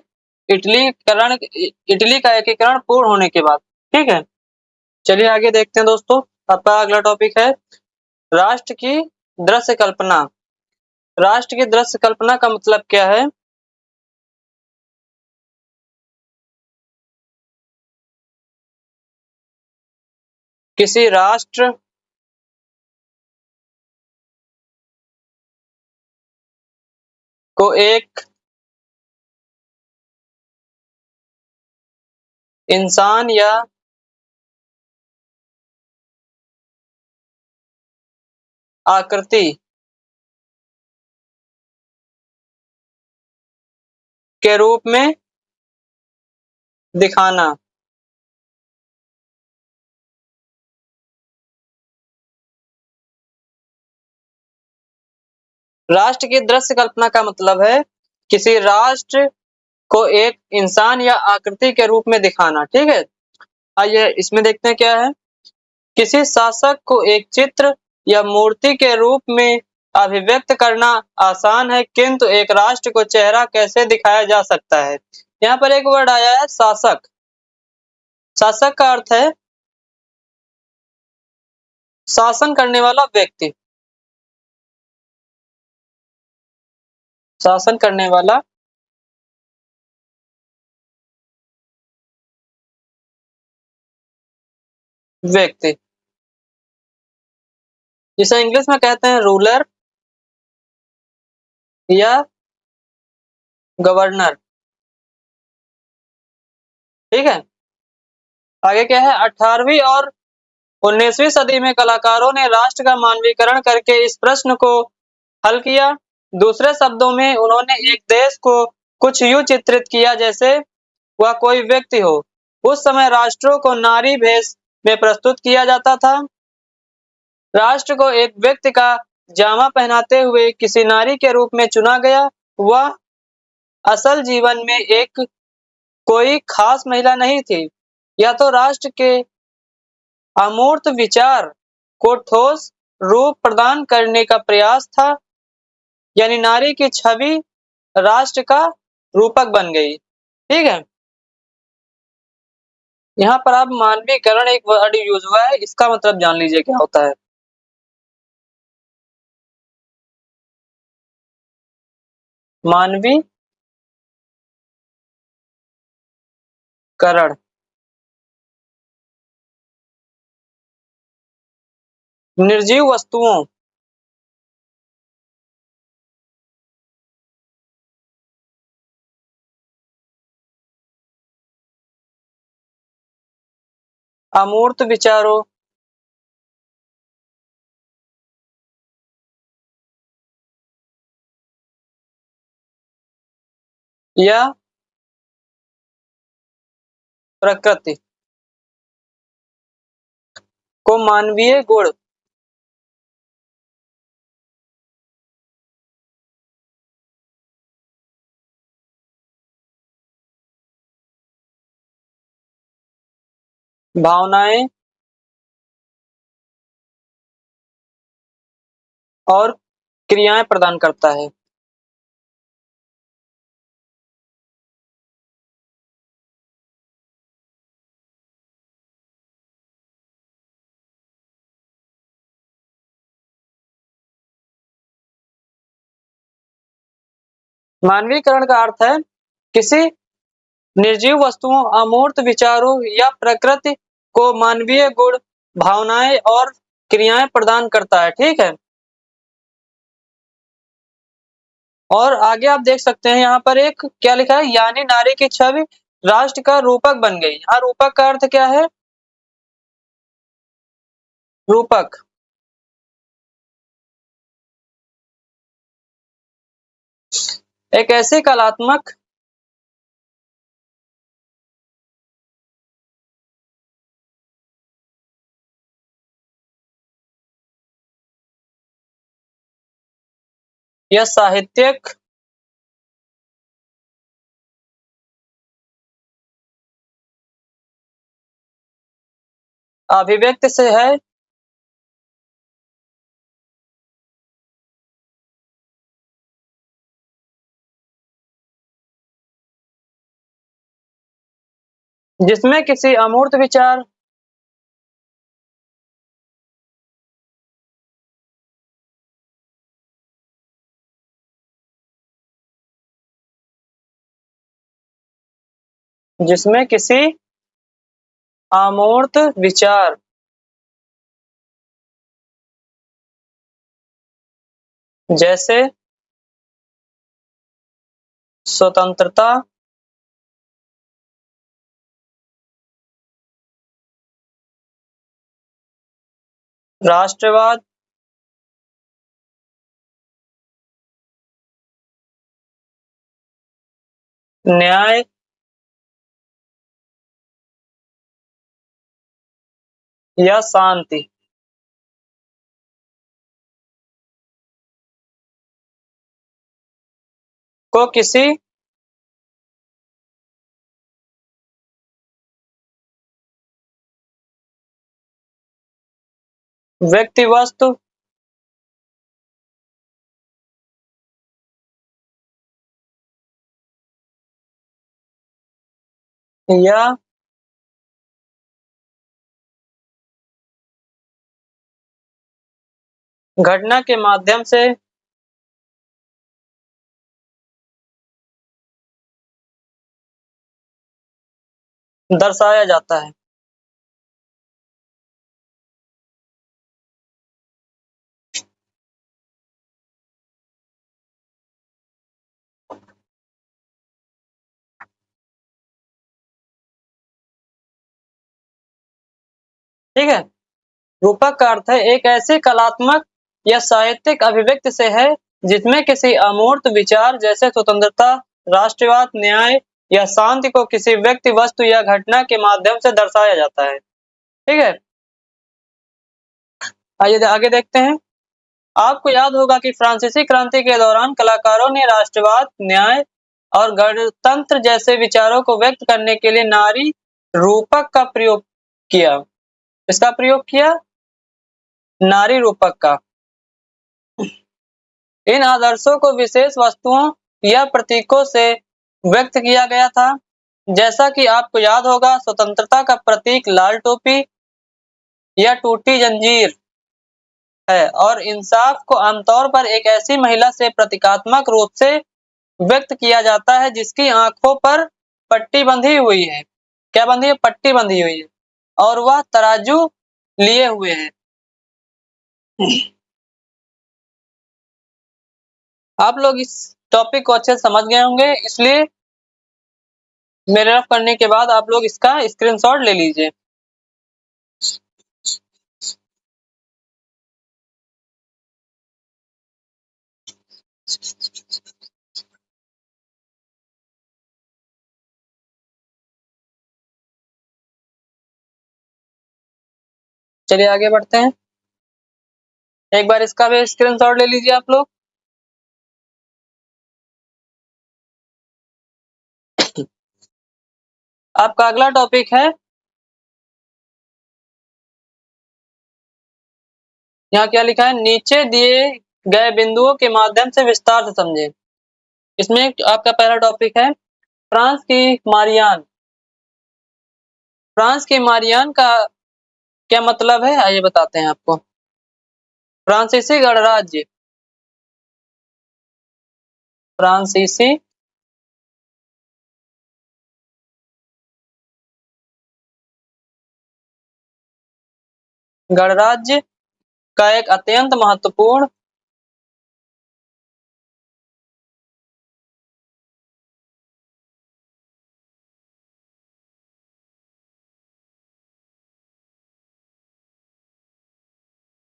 इटली का एकीकरण पूर्ण होने के बाद। ठीक है, चलिए आगे देखते हैं दोस्तों। आपका अगला टॉपिक है राष्ट्र की दृश्य कल्पना। राष्ट्र की दृश्य कल्पना का मतलब क्या है? किसी राष्ट्र को एक इंसान या आकृति के रूप में दिखाना। राष्ट्र की दृश्य कल्पना का मतलब है किसी राष्ट्र को एक इंसान या आकृति के रूप में दिखाना। ठीक है, आइए इसमें देखते हैं क्या है। किसी शासक को एक चित्र या मूर्ति के रूप में अभिव्यक्त करना आसान है, किंतु एक राष्ट्र को चेहरा कैसे दिखाया जा सकता है? यहाँ पर एक वर्ड आया है शासक। शासक का अर्थ है शासन करने वाला व्यक्ति। शासन करने वाला व्यक्ति, जिसे इंग्लिश में कहते हैं रूलर या गवर्नर। ठीक है। आगे क्या है, 18वीं और 19वीं सदी में कलाकारों ने राष्ट्र का मानवीकरण करके इस प्रश्न को हल किया। दूसरे शब्दों में उन्होंने एक देश को कुछ यूं चित्रित किया जैसे वह कोई व्यक्ति हो। उस समय राष्ट्रों को नारी भेष में प्रस्तुत किया जाता था। राष्ट्र को एक व्यक्ति का जामा पहनाते हुए किसी नारी के रूप में चुना गया। वह असल जीवन में एक कोई खास महिला नहीं थी। यह तो राष्ट्र के अमूर्त विचार को ठोस रूप प्रदान करने का प्रयास था, यानी नारी की छवि राष्ट्र का रूपक बन गई। ठीक है। यहाँ पर आप मानवीकरण एक वर्ड यूज हुआ है, इसका मतलब जान लीजिए क्या होता है। मानवीकरण, निर्जीव वस्तुओं अमूर्त विचारों या प्रकृति को मानवीय गुण, भावनाएं और क्रियाएं प्रदान करता है। मानवीकरण का अर्थ है किसी निर्जीव वस्तुओं, अमूर्त विचारों या प्रकृति को मानवीय गुण, भावनाएं और क्रियाएं प्रदान करता है। ठीक है। और आगे आप देख सकते हैं यहाँ पर एक क्या लिखा है, यानी नारी की छवि राष्ट्र का रूपक बन गई। यहाँ रूपक का अर्थ क्या है? रूपक एक ऐसी कलात्मक या साहित्यिक अभिव्यक्ति से है जिसमें किसी अमूर्त विचार, जिसमें किसी अमूर्त विचार जैसे स्वतंत्रता, राष्ट्रवाद, न्याय या शांति को किसी व्यक्ति, वस्तु या घटना के माध्यम से दर्शाया जाता है। ठीक है। रूपक का अर्थ है एक ऐसी कलात्मक या साहित्यिक अभिव्यक्ति से है जिसमें किसी अमूर्त विचार जैसे स्वतंत्रता, राष्ट्रवाद, न्याय या शांति को किसी व्यक्ति, वस्तु या घटना के माध्यम से दर्शाया जाता है। ठीक है। आइए आगे देखते हैं। आपको याद होगा कि फ्रांसीसी क्रांति के दौरान कलाकारों ने राष्ट्रवाद, न्याय और गणतंत्र जैसे विचारों को व्यक्त करने के लिए नारी रूपक का प्रयोग किया। इसका प्रयोग किया, नारी रूपक का। इन आदर्शों को विशेष वस्तुओं या प्रतीकों से व्यक्त किया गया था। जैसा कि आपको याद होगा, स्वतंत्रता का प्रतीक लाल टोपी या टूटी जंजीर है और इंसाफ को आमतौर पर एक ऐसी महिला से प्रतीकात्मक रूप से व्यक्त किया जाता है जिसकी आंखों पर पट्टी बंधी हुई है। क्या बंधी है? पट्टी बंधी हुई है और वह तराजू लिए हुए है। आप लोग इस टॉपिक को अच्छे से समझ गए होंगे, इसलिए मेरे रफ करने के बाद आप लोग इसका स्क्रीनशॉट ले लीजिए। चलिए आगे बढ़ते हैं। एक बार इसका भी स्क्रीनशॉट ले लीजिए आप लोग। आपका अगला टॉपिक है, यहाँ क्या लिखा है, नीचे दिए गए बिंदुओं के माध्यम से विस्तार से समझें। इसमें आपका पहला टॉपिक है फ्रांस की मारियान। फ्रांस की मारियान का क्या मतलब है, आइए बताते हैं आपको। फ्रांसीसी गणराज्य, फ्रांसीसी गणराज्य का एक अत्यंत महत्वपूर्ण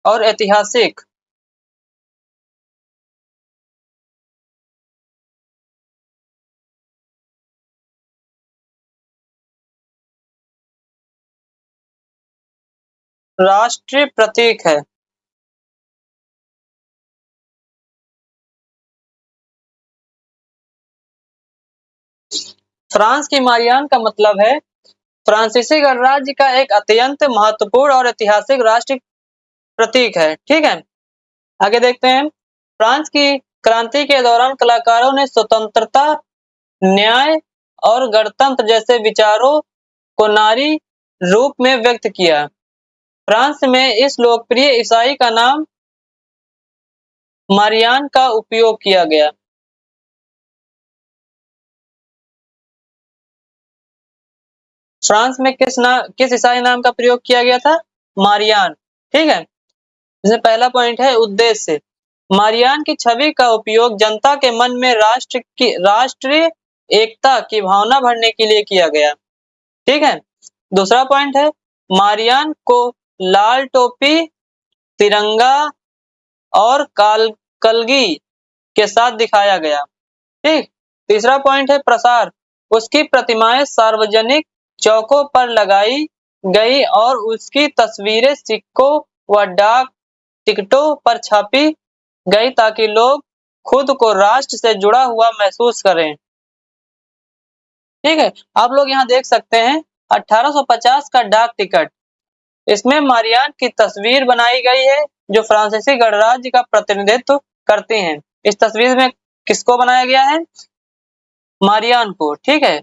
और ऐतिहासिक राष्ट्रीय प्रतीक है। फ्रांस की मारियान का मतलब है फ्रांसीसी गणराज्य का एक अत्यंत महत्वपूर्ण और ऐतिहासिक राष्ट्रीय प्रतीक है। ठीक है। आगे देखते हैं। फ्रांस की क्रांति के दौरान कलाकारों ने स्वतंत्रता, न्याय और गणतंत्र जैसे विचारों को नारी रूप में व्यक्त किया। फ्रांस में इस लोकप्रिय ईसाई का नाम मारियान का उपयोग किया गया। फ्रांस में किस ईसाई नाम का प्रयोग किया गया था? मारियान। ठीक है। इसमें पहला पॉइंट है उद्देश्य। मारियान की छवि का उपयोग जनता के मन में राष्ट्रीय एकता की भावना भरने के लिए किया गया। ठीक है। दूसरा पॉइंट है मारियान को लाल टोपी, तिरंगा और कलगी के साथ दिखाया गया। ठीक। तीसरा पॉइंट है प्रसार। उसकी प्रतिमाएं सार्वजनिक चौकों पर लगाई गई और उसकी तस्वीरें सिक्कों व डाक टिकटों पर छापी गई ताकि लोग खुद को राष्ट्र से जुड़ा हुआ महसूस करें। ठीक है। आप लोग यहाँ देख सकते हैं 1850 का डाक टिकट। इसमें मारियान की तस्वीर बनाई गई है जो फ्रांसीसी गणराज्य का प्रतिनिधित्व करती हैं। इस तस्वीर में किसको बनाया गया है? मारियान को। ठीक है।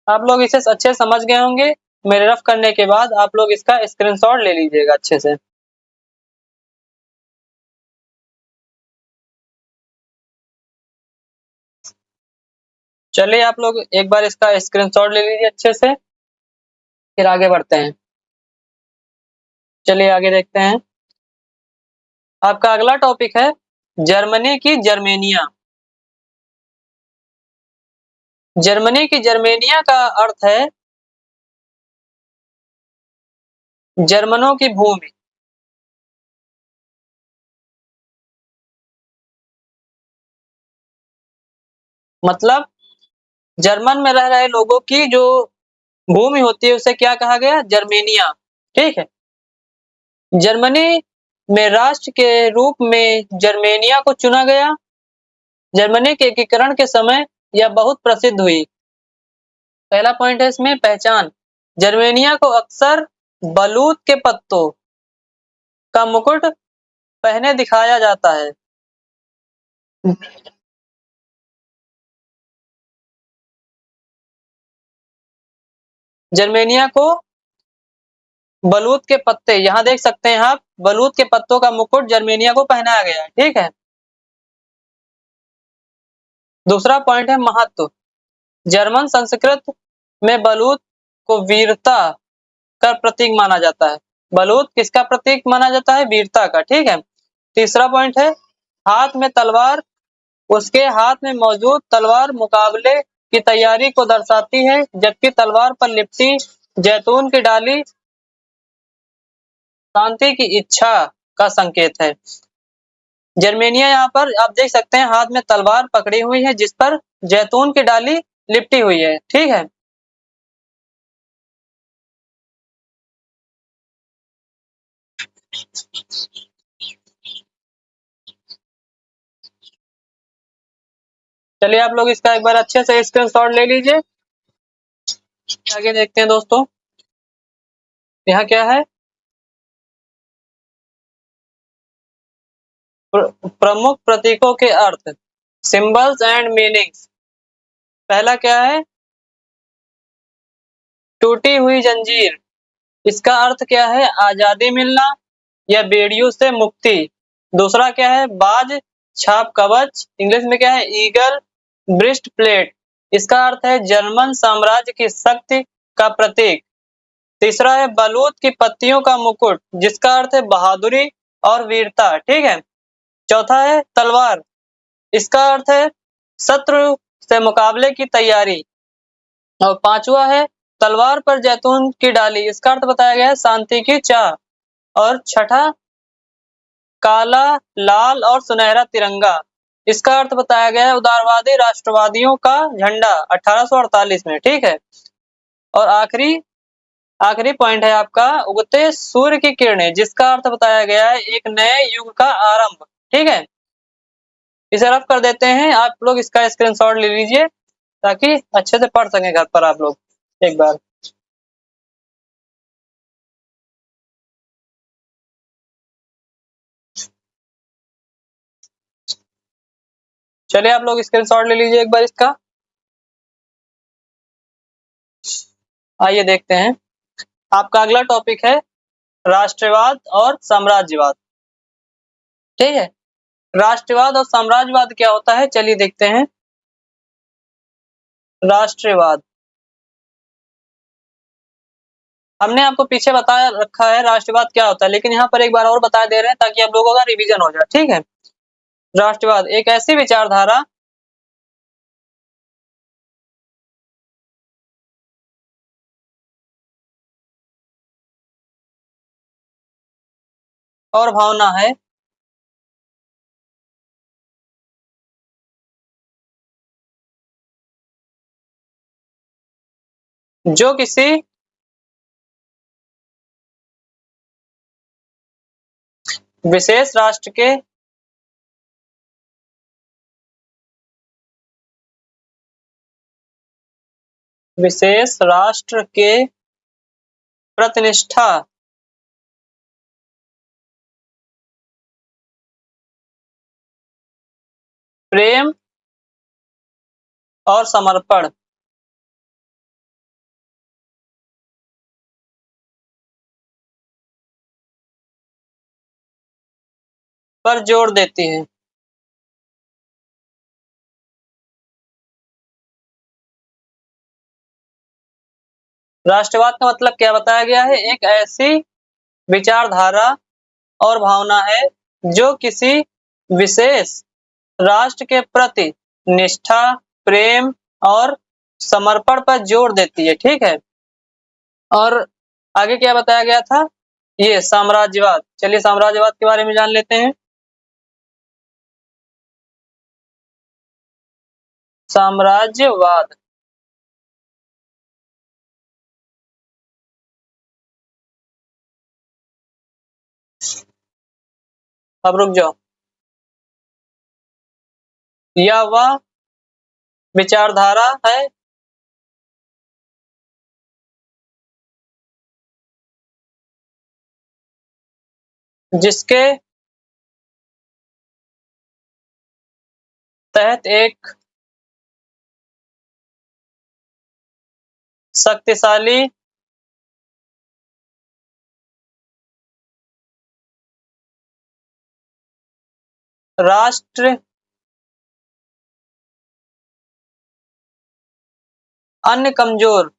आप लोग इसे अच्छे से समझ गए होंगे। मेरे रफ करने के बाद आप लोग इसका स्क्रीनशॉट ले लीजिएगा अच्छे से। चलिए आप लोग एक बार इसका स्क्रीनशॉट ले लीजिए अच्छे से, फिर आगे बढ़ते हैं। चलिए आगे देखते हैं। आपका अगला टॉपिक है जर्मनी की जर्मेनिया। जर्मनी की जर्मेनिया का अर्थ है जर्मनों की भूमि। मतलब जर्मन में रह रहे लोगों की जो भूमि होती है उसे क्या कहा गया? जर्मेनिया। ठीक है। जर्मनी में राष्ट्र के रूप में जर्मेनिया को चुना गया। जर्मनी के एकीकरण के समय यह बहुत प्रसिद्ध हुई। पहला पॉइंट है इसमें पहचान। जर्मेनिया को अक्सर बलूत के पत्तों का मुकुट पहने दिखाया जाता है। जर्मेनिया को बलूत के पत्ते, यहाँ देख सकते हैं आप, बलूत के पत्तों का मुकुट जर्मेनिया को पहनाया गया है। ठीक है। दूसरा पॉइंट है महत्व। जर्मन संस्कृत में बलूत को वीरता का प्रतीक माना जाता है। बलूत किसका प्रतीक माना जाता है? वीरता का। ठीक है। तीसरा पॉइंट है हाथ में तलवार। उसके हाथ में मौजूद तलवार मुकाबले की तैयारी को दर्शाती है, जबकि तलवार पर लिपटी जैतून की डाली शांति की इच्छा का संकेत है। जर्मेनिया यहाँ पर आप देख सकते हैं हाथ में तलवार पकड़ी हुई है जिस पर जैतून की डाली लिपटी हुई है। ठीक है। चलिए आप लोग इसका एक बार अच्छे से स्क्रीनशॉट ले लीजिए। आगे देखते हैं दोस्तों। यहाँ क्या है? प्रमुख प्रतीकों के अर्थ, सिंबल्स एंड मीनिंग्स। पहला क्या है? टूटी हुई जंजीर। इसका अर्थ क्या है? आजादी मिलना या बेड़ियों से मुक्ति। दूसरा क्या है? बाज छाप कवच। इंग्लिश में क्या है? Eagle breast plate. इसका अर्थ है जर्मन साम्राज्य की शक्ति का प्रतीक। तीसरा है बलूत की पत्तियों का मुकुट, जिसका अर्थ है बहादुरी और वीरता। ठीक है। चौथा है तलवार। इसका अर्थ है शत्रु से मुकाबले की तैयारी। और पांचवा है तलवार पर जैतून की डाली। इसका अर्थ बताया गया है शांति की चाह। और छठा काला लाल और सुनहरा तिरंगा। इसका अर्थ बताया गया है उदारवादी राष्ट्रवादियों का झंडा 1848 में। ठीक है। और आखिरी आखिरी पॉइंट है आपका उगते सूर्य की किरणें, जिसका अर्थ बताया गया है एक नए युग का आरंभ। ठीक है। इसे रफ कर देते हैं। आप लोग इसका स्क्रीनशॉट ले लीजिए ताकि अच्छे से पढ़ सकें घर पर आप लोग एक बार। चलिए आप लोग स्क्रीनशॉट ले लीजिए एक बार इसका। आइए देखते हैं। आपका अगला टॉपिक है राष्ट्रवाद और साम्राज्यवाद। ठीक है। राष्ट्रवाद और साम्राज्यवाद क्या होता है, चलिए देखते हैं। राष्ट्रवाद हमने आपको पीछे बताया रखा है राष्ट्रवाद क्या होता है, लेकिन यहाँ पर एक बार और बता दे रहे हैं ताकि आप लोगों का रिवीजन हो जाए। ठीक है। राष्ट्रवाद एक ऐसी विचारधारा और भावना है जो किसी विशेष राष्ट्र के प्रतिनिष्ठा, प्रेम और समर्पण पर जोर देती है। राष्ट्रवाद का मतलब क्या बताया गया है? एक ऐसी विचारधारा और भावना है जो किसी विशेष राष्ट्र के प्रति निष्ठा, प्रेम और समर्पण पर जोर देती है। ठीक है। और आगे क्या बताया गया था? ये साम्राज्यवाद। चलिए साम्राज्यवाद के बारे में जान लेते हैं। साम्राज्यवाद अब रुक जाओ। यह वह विचारधारा है जिसके तहत एक शक्तिशाली राष्ट्र अन्य कमजोर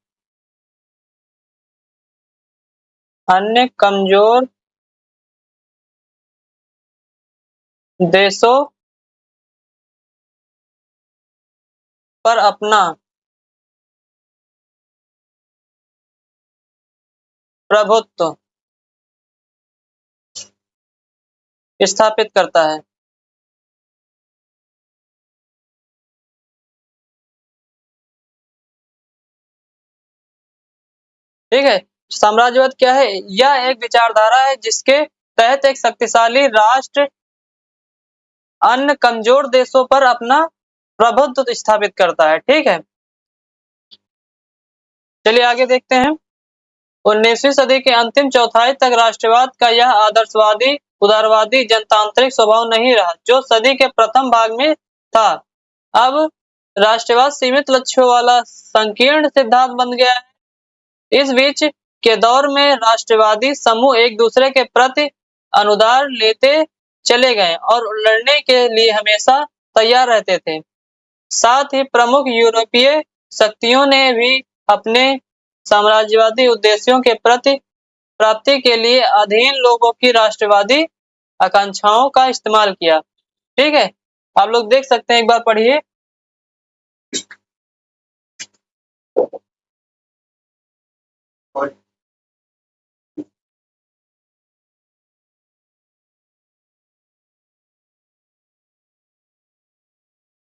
देशों पर अपना प्रभुत्व स्थापित करता है। ठीक है। साम्राज्यवाद क्या है? यह एक विचारधारा है जिसके तहत एक शक्तिशाली राष्ट्र अन्य कमजोर देशों पर अपना प्रभुत्व स्थापित करता है। ठीक है। चलिए आगे देखते हैं। 19वीं सदी के अंतिम चौथाई तक राष्ट्रवाद का यह आदर्शवादी, उदारवादी, जनतांत्रिक स्वभाव नहीं रहा जो सदी के प्रथम भाग में था। अब राष्ट्रवाद सीमित लक्ष्यों वाला संकीर्ण सिद्धांत बन गया है। इस बीच के दौर में राष्ट्रवादी समूह एक दूसरे के प्रति अनुदार लेते चले गए और लड़ने के लिए हमेशा तैयार रहते थे। साथ ही प्रमुख यूरोपीय शक्तियों ने भी अपने साम्राज्यवादी उद्देश्यों के प्रति प्राप्ति के लिए अधीन लोगों की राष्ट्रवादी आकांक्षाओं का इस्तेमाल किया। ठीक है। आप लोग देख सकते हैं, एक बार पढ़िए।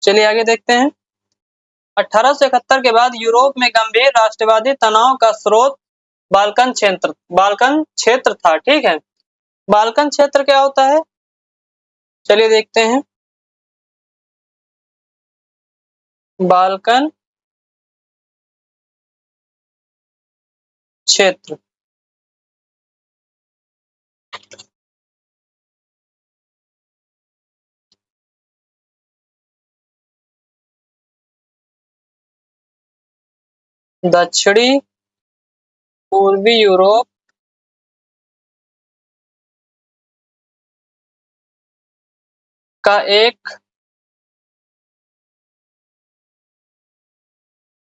चलिए आगे देखते हैं। 1871 के बाद यूरोप में गंभीर राष्ट्रवादी तनाव का स्रोत बाल्कन क्षेत्र था। ठीक है। बाल्कन क्षेत्र क्या होता है? चलिए देखते हैं। बाल्कन क्षेत्र दक्षिणी पूर्वी यूरोप का एक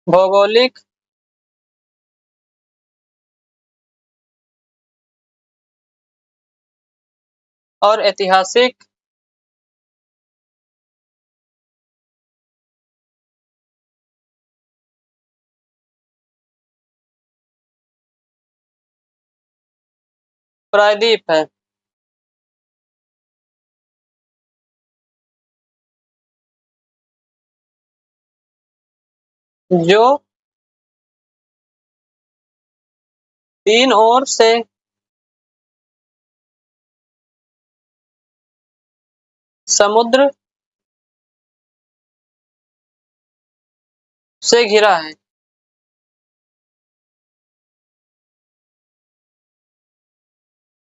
भौगोलिक और ऐतिहासिक प्रायद्वीप है जो तीन ओर से समुद्र से घिरा है।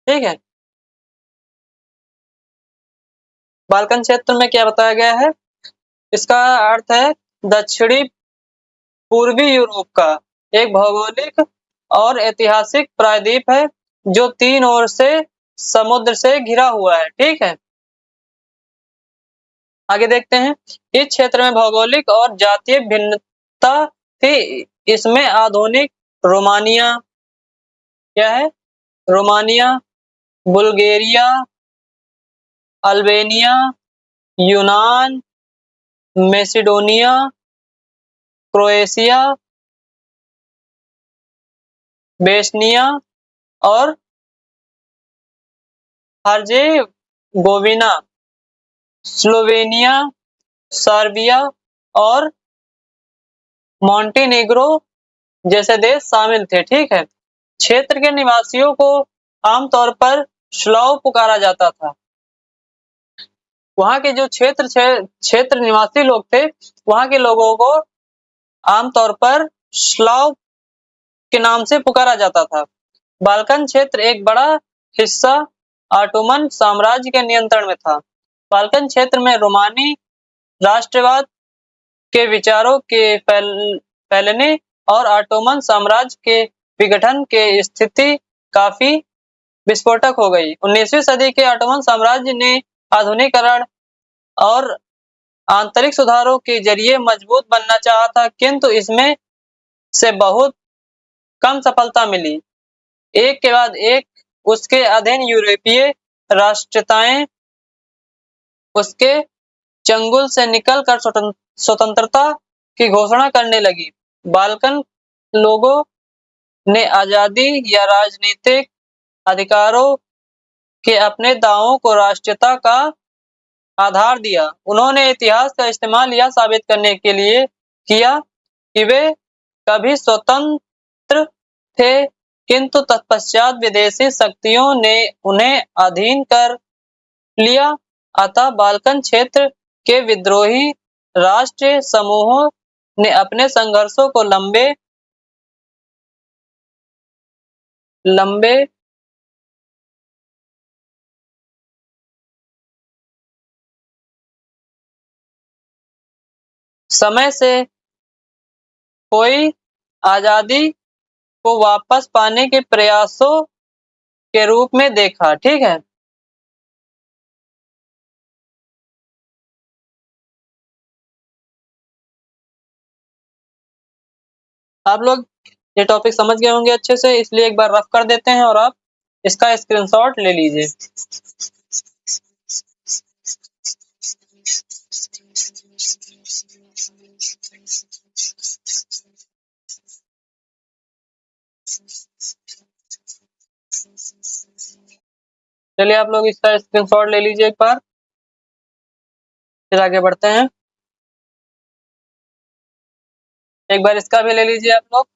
ठीक है। बाल्कन क्षेत्र में क्या बताया गया है? इसका अर्थ है दक्षिणी पूर्वी यूरोप का एक भौगोलिक और ऐतिहासिक प्रायद्वीप है जो तीन ओर से समुद्र से घिरा हुआ है। ठीक है। आगे देखते हैं, इस क्षेत्र में भौगोलिक और जातीय भिन्नता थी। इसमें आधुनिक रोमानिया क्या है, रोमानिया, बुल्गारिया, अल्बानिया, यूनान, मैसेडोनिया, क्रोएशिया, बोस्निया और हर्जेगोविना, स्लोवेनिया, सर्बिया और मॉन्टेनेग्रो जैसे देश शामिल थे। ठीक है, क्षेत्र के निवासियों को आमतौर पर स्लाव पुकारा जाता था। वहां के जो क्षेत्र निवासी लोग थे, वहां के लोगों को आमतौर पर स्लाव के नाम से पुकारा जाता था। बाल्कन क्षेत्र एक बड़ा हिस्सा ऑटोमन साम्राज्य के नियंत्रण में था। बाल्कन क्षेत्र में रोमानी राष्ट्रवाद के विचारों के फैलने और ऑटोमन साम्राज्य के विघटन के स्थिति काफी विस्फोटक हो गई। 19वीं सदी के ऑटोमन साम्राज्य ने आधुनिकीकरण और आंतरिक सुधारों के जरिए मजबूत बनना चाहा था, किंतु इसमें से बहुत कम सफलता मिली। एक के बाद एक उसके अधीन यूरोपीय राष्ट्रीयताएं उसके चंगुल से निकलकर स्वतंत्रता की घोषणा करने लगी। बाल्कन लोगों ने आजादी या राजनीतिक अधिकारों के अपने दावों को राष्ट्रीयता का आधार दिया। उन्होंने इतिहास का इस्तेमाल यह साबित करने के लिए किया कि वे कभी स्वतंत्र थे, किंतु तत्पश्चात विदेशी शक्तियों ने उन्हें अधीन कर लिया। अतः बाल्कन क्षेत्र के विद्रोही राष्ट्रीय समूहों ने अपने संघर्षों को लंबे समय से कोई आजादी को वापस पाने के प्रयासों के रूप में देखा। ठीक है, आप लोग ये टॉपिक समझ गए होंगे अच्छे से, इसलिए एक बार रफ कर देते हैं और आप इसका स्क्रीनशॉट ले लीजिए। चलिए आप लोग इसका स्क्रीनशॉट ले लीजिए एक बार, फिर आगे बढ़ते हैं। एक बार इसका भी ले लीजिए आप लोग,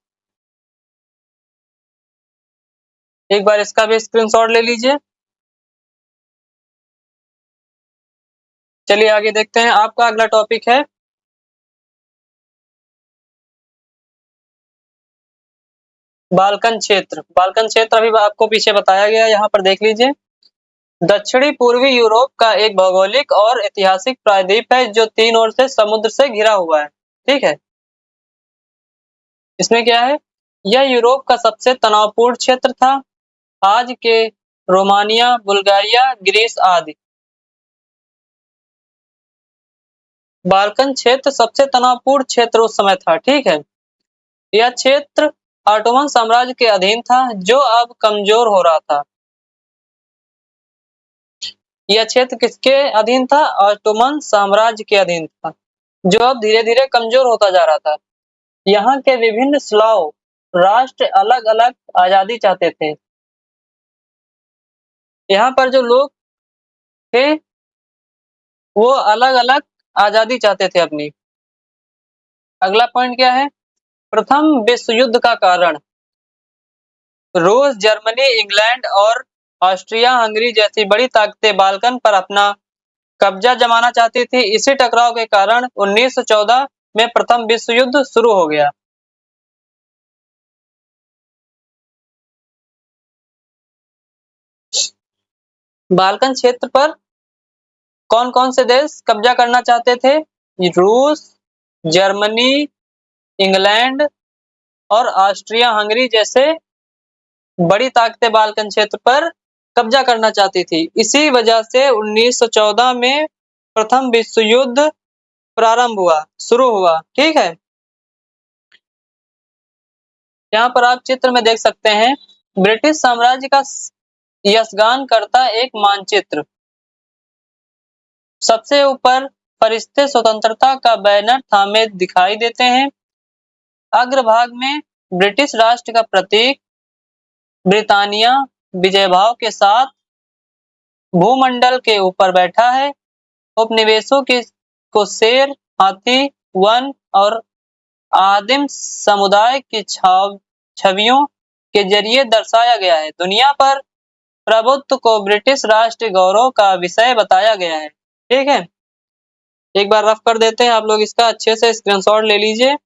एक बार इसका भी स्क्रीनशॉट ले लीजिए। चलिए आगे देखते हैं, आपका अगला टॉपिक है बाल्कन क्षेत्र। बाल्कन क्षेत्र अभी आपको पीछे बताया गया, यहाँ पर देख लीजिए। दक्षिणी पूर्वी यूरोप का एक भौगोलिक और ऐतिहासिक प्रायद्वीप है जो 3 ओर से समुद्र से घिरा हुआ है। ठीक है, इसमें क्या है, यह यूरोप का सबसे तनावपूर्ण क्षेत्र था। आज के रोमानिया, बुल्गारिया, ग्रीस आदि बाल्कन क्षेत्र सबसे तनावपूर्ण क्षेत्र उस समय था। ठीक है, यह क्षेत्र ऑटोमन साम्राज्य के अधीन था, जो अब कमजोर हो रहा था। यह क्षेत्र किसके अधीन था? ऑटोमन साम्राज्य के अधीन था, जो अब धीरे धीरे कमजोर होता जा रहा था। यहाँ के विभिन्न स्लाव राष्ट्र अलग अलग आजादी चाहते थे। यहाँ पर जो लोग थे वो अलग अलग आजादी चाहते थे अपनी। अगला पॉइंट क्या है, प्रथम विश्व युद्ध का कारण। रूस, जर्मनी, इंग्लैंड और ऑस्ट्रिया हंगरी जैसी बड़ी ताकतें बाल्कन पर अपना कब्जा जमाना चाहती थी। इसी टकराव के कारण 1914 में प्रथम विश्व युद्ध शुरू हो गया। बाल्कन क्षेत्र पर कौन कौन से देश कब्जा करना चाहते थे? रूस, जर्मनी, इंग्लैंड और ऑस्ट्रिया हंगरी जैसे बड़ी ताकतें बाल्कन क्षेत्र पर कब्जा करना चाहती थी। इसी वजह से 1914 में प्रथम विश्व युद्ध प्रारंभ हुआ, शुरू हुआ। ठीक है, यहाँ पर आप चित्र में देख सकते हैं ब्रिटिश साम्राज्य का यशगान करता एक मानचित्र। सबसे ऊपर फरिश्ते स्वतंत्रता का बैनर थामे दिखाई देते हैं। अग्रभाग में ब्रिटिश राष्ट्र का प्रतीक ब्रिटानिया विजय भाव के साथ भूमंडल के ऊपर बैठा है। उपनिवेशों को शेर, हाथी, वन और आदिम समुदाय की छवियों के जरिए दर्शाया गया है। दुनिया पर प्रभुत्व को ब्रिटिश राष्ट्र गौरव का विषय बताया गया है। ठीक है, एक बार रफ कर देते हैं, आप लोग इसका अच्छे से स्क्रीनशॉट ले लीजिए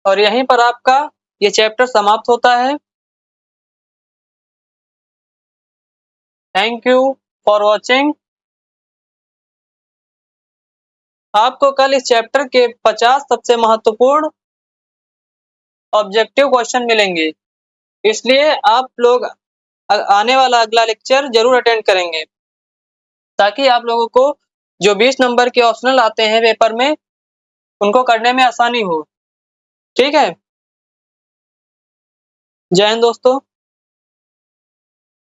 और यहीं पर आपका ये चैप्टर समाप्त होता है। Thank you for watching. आपको कल इस चैप्टर के 50 सबसे महत्वपूर्ण ऑब्जेक्टिव क्वेश्चन मिलेंगे, इसलिए आप लोग आने वाला अगला लेक्चर जरूर अटेंड करेंगे ताकि आप लोगों को जो 20 नंबर के ऑप्शनल आते हैं पेपर में उनको करने में आसानी हो। ठीक है, जय हिंद दोस्तों।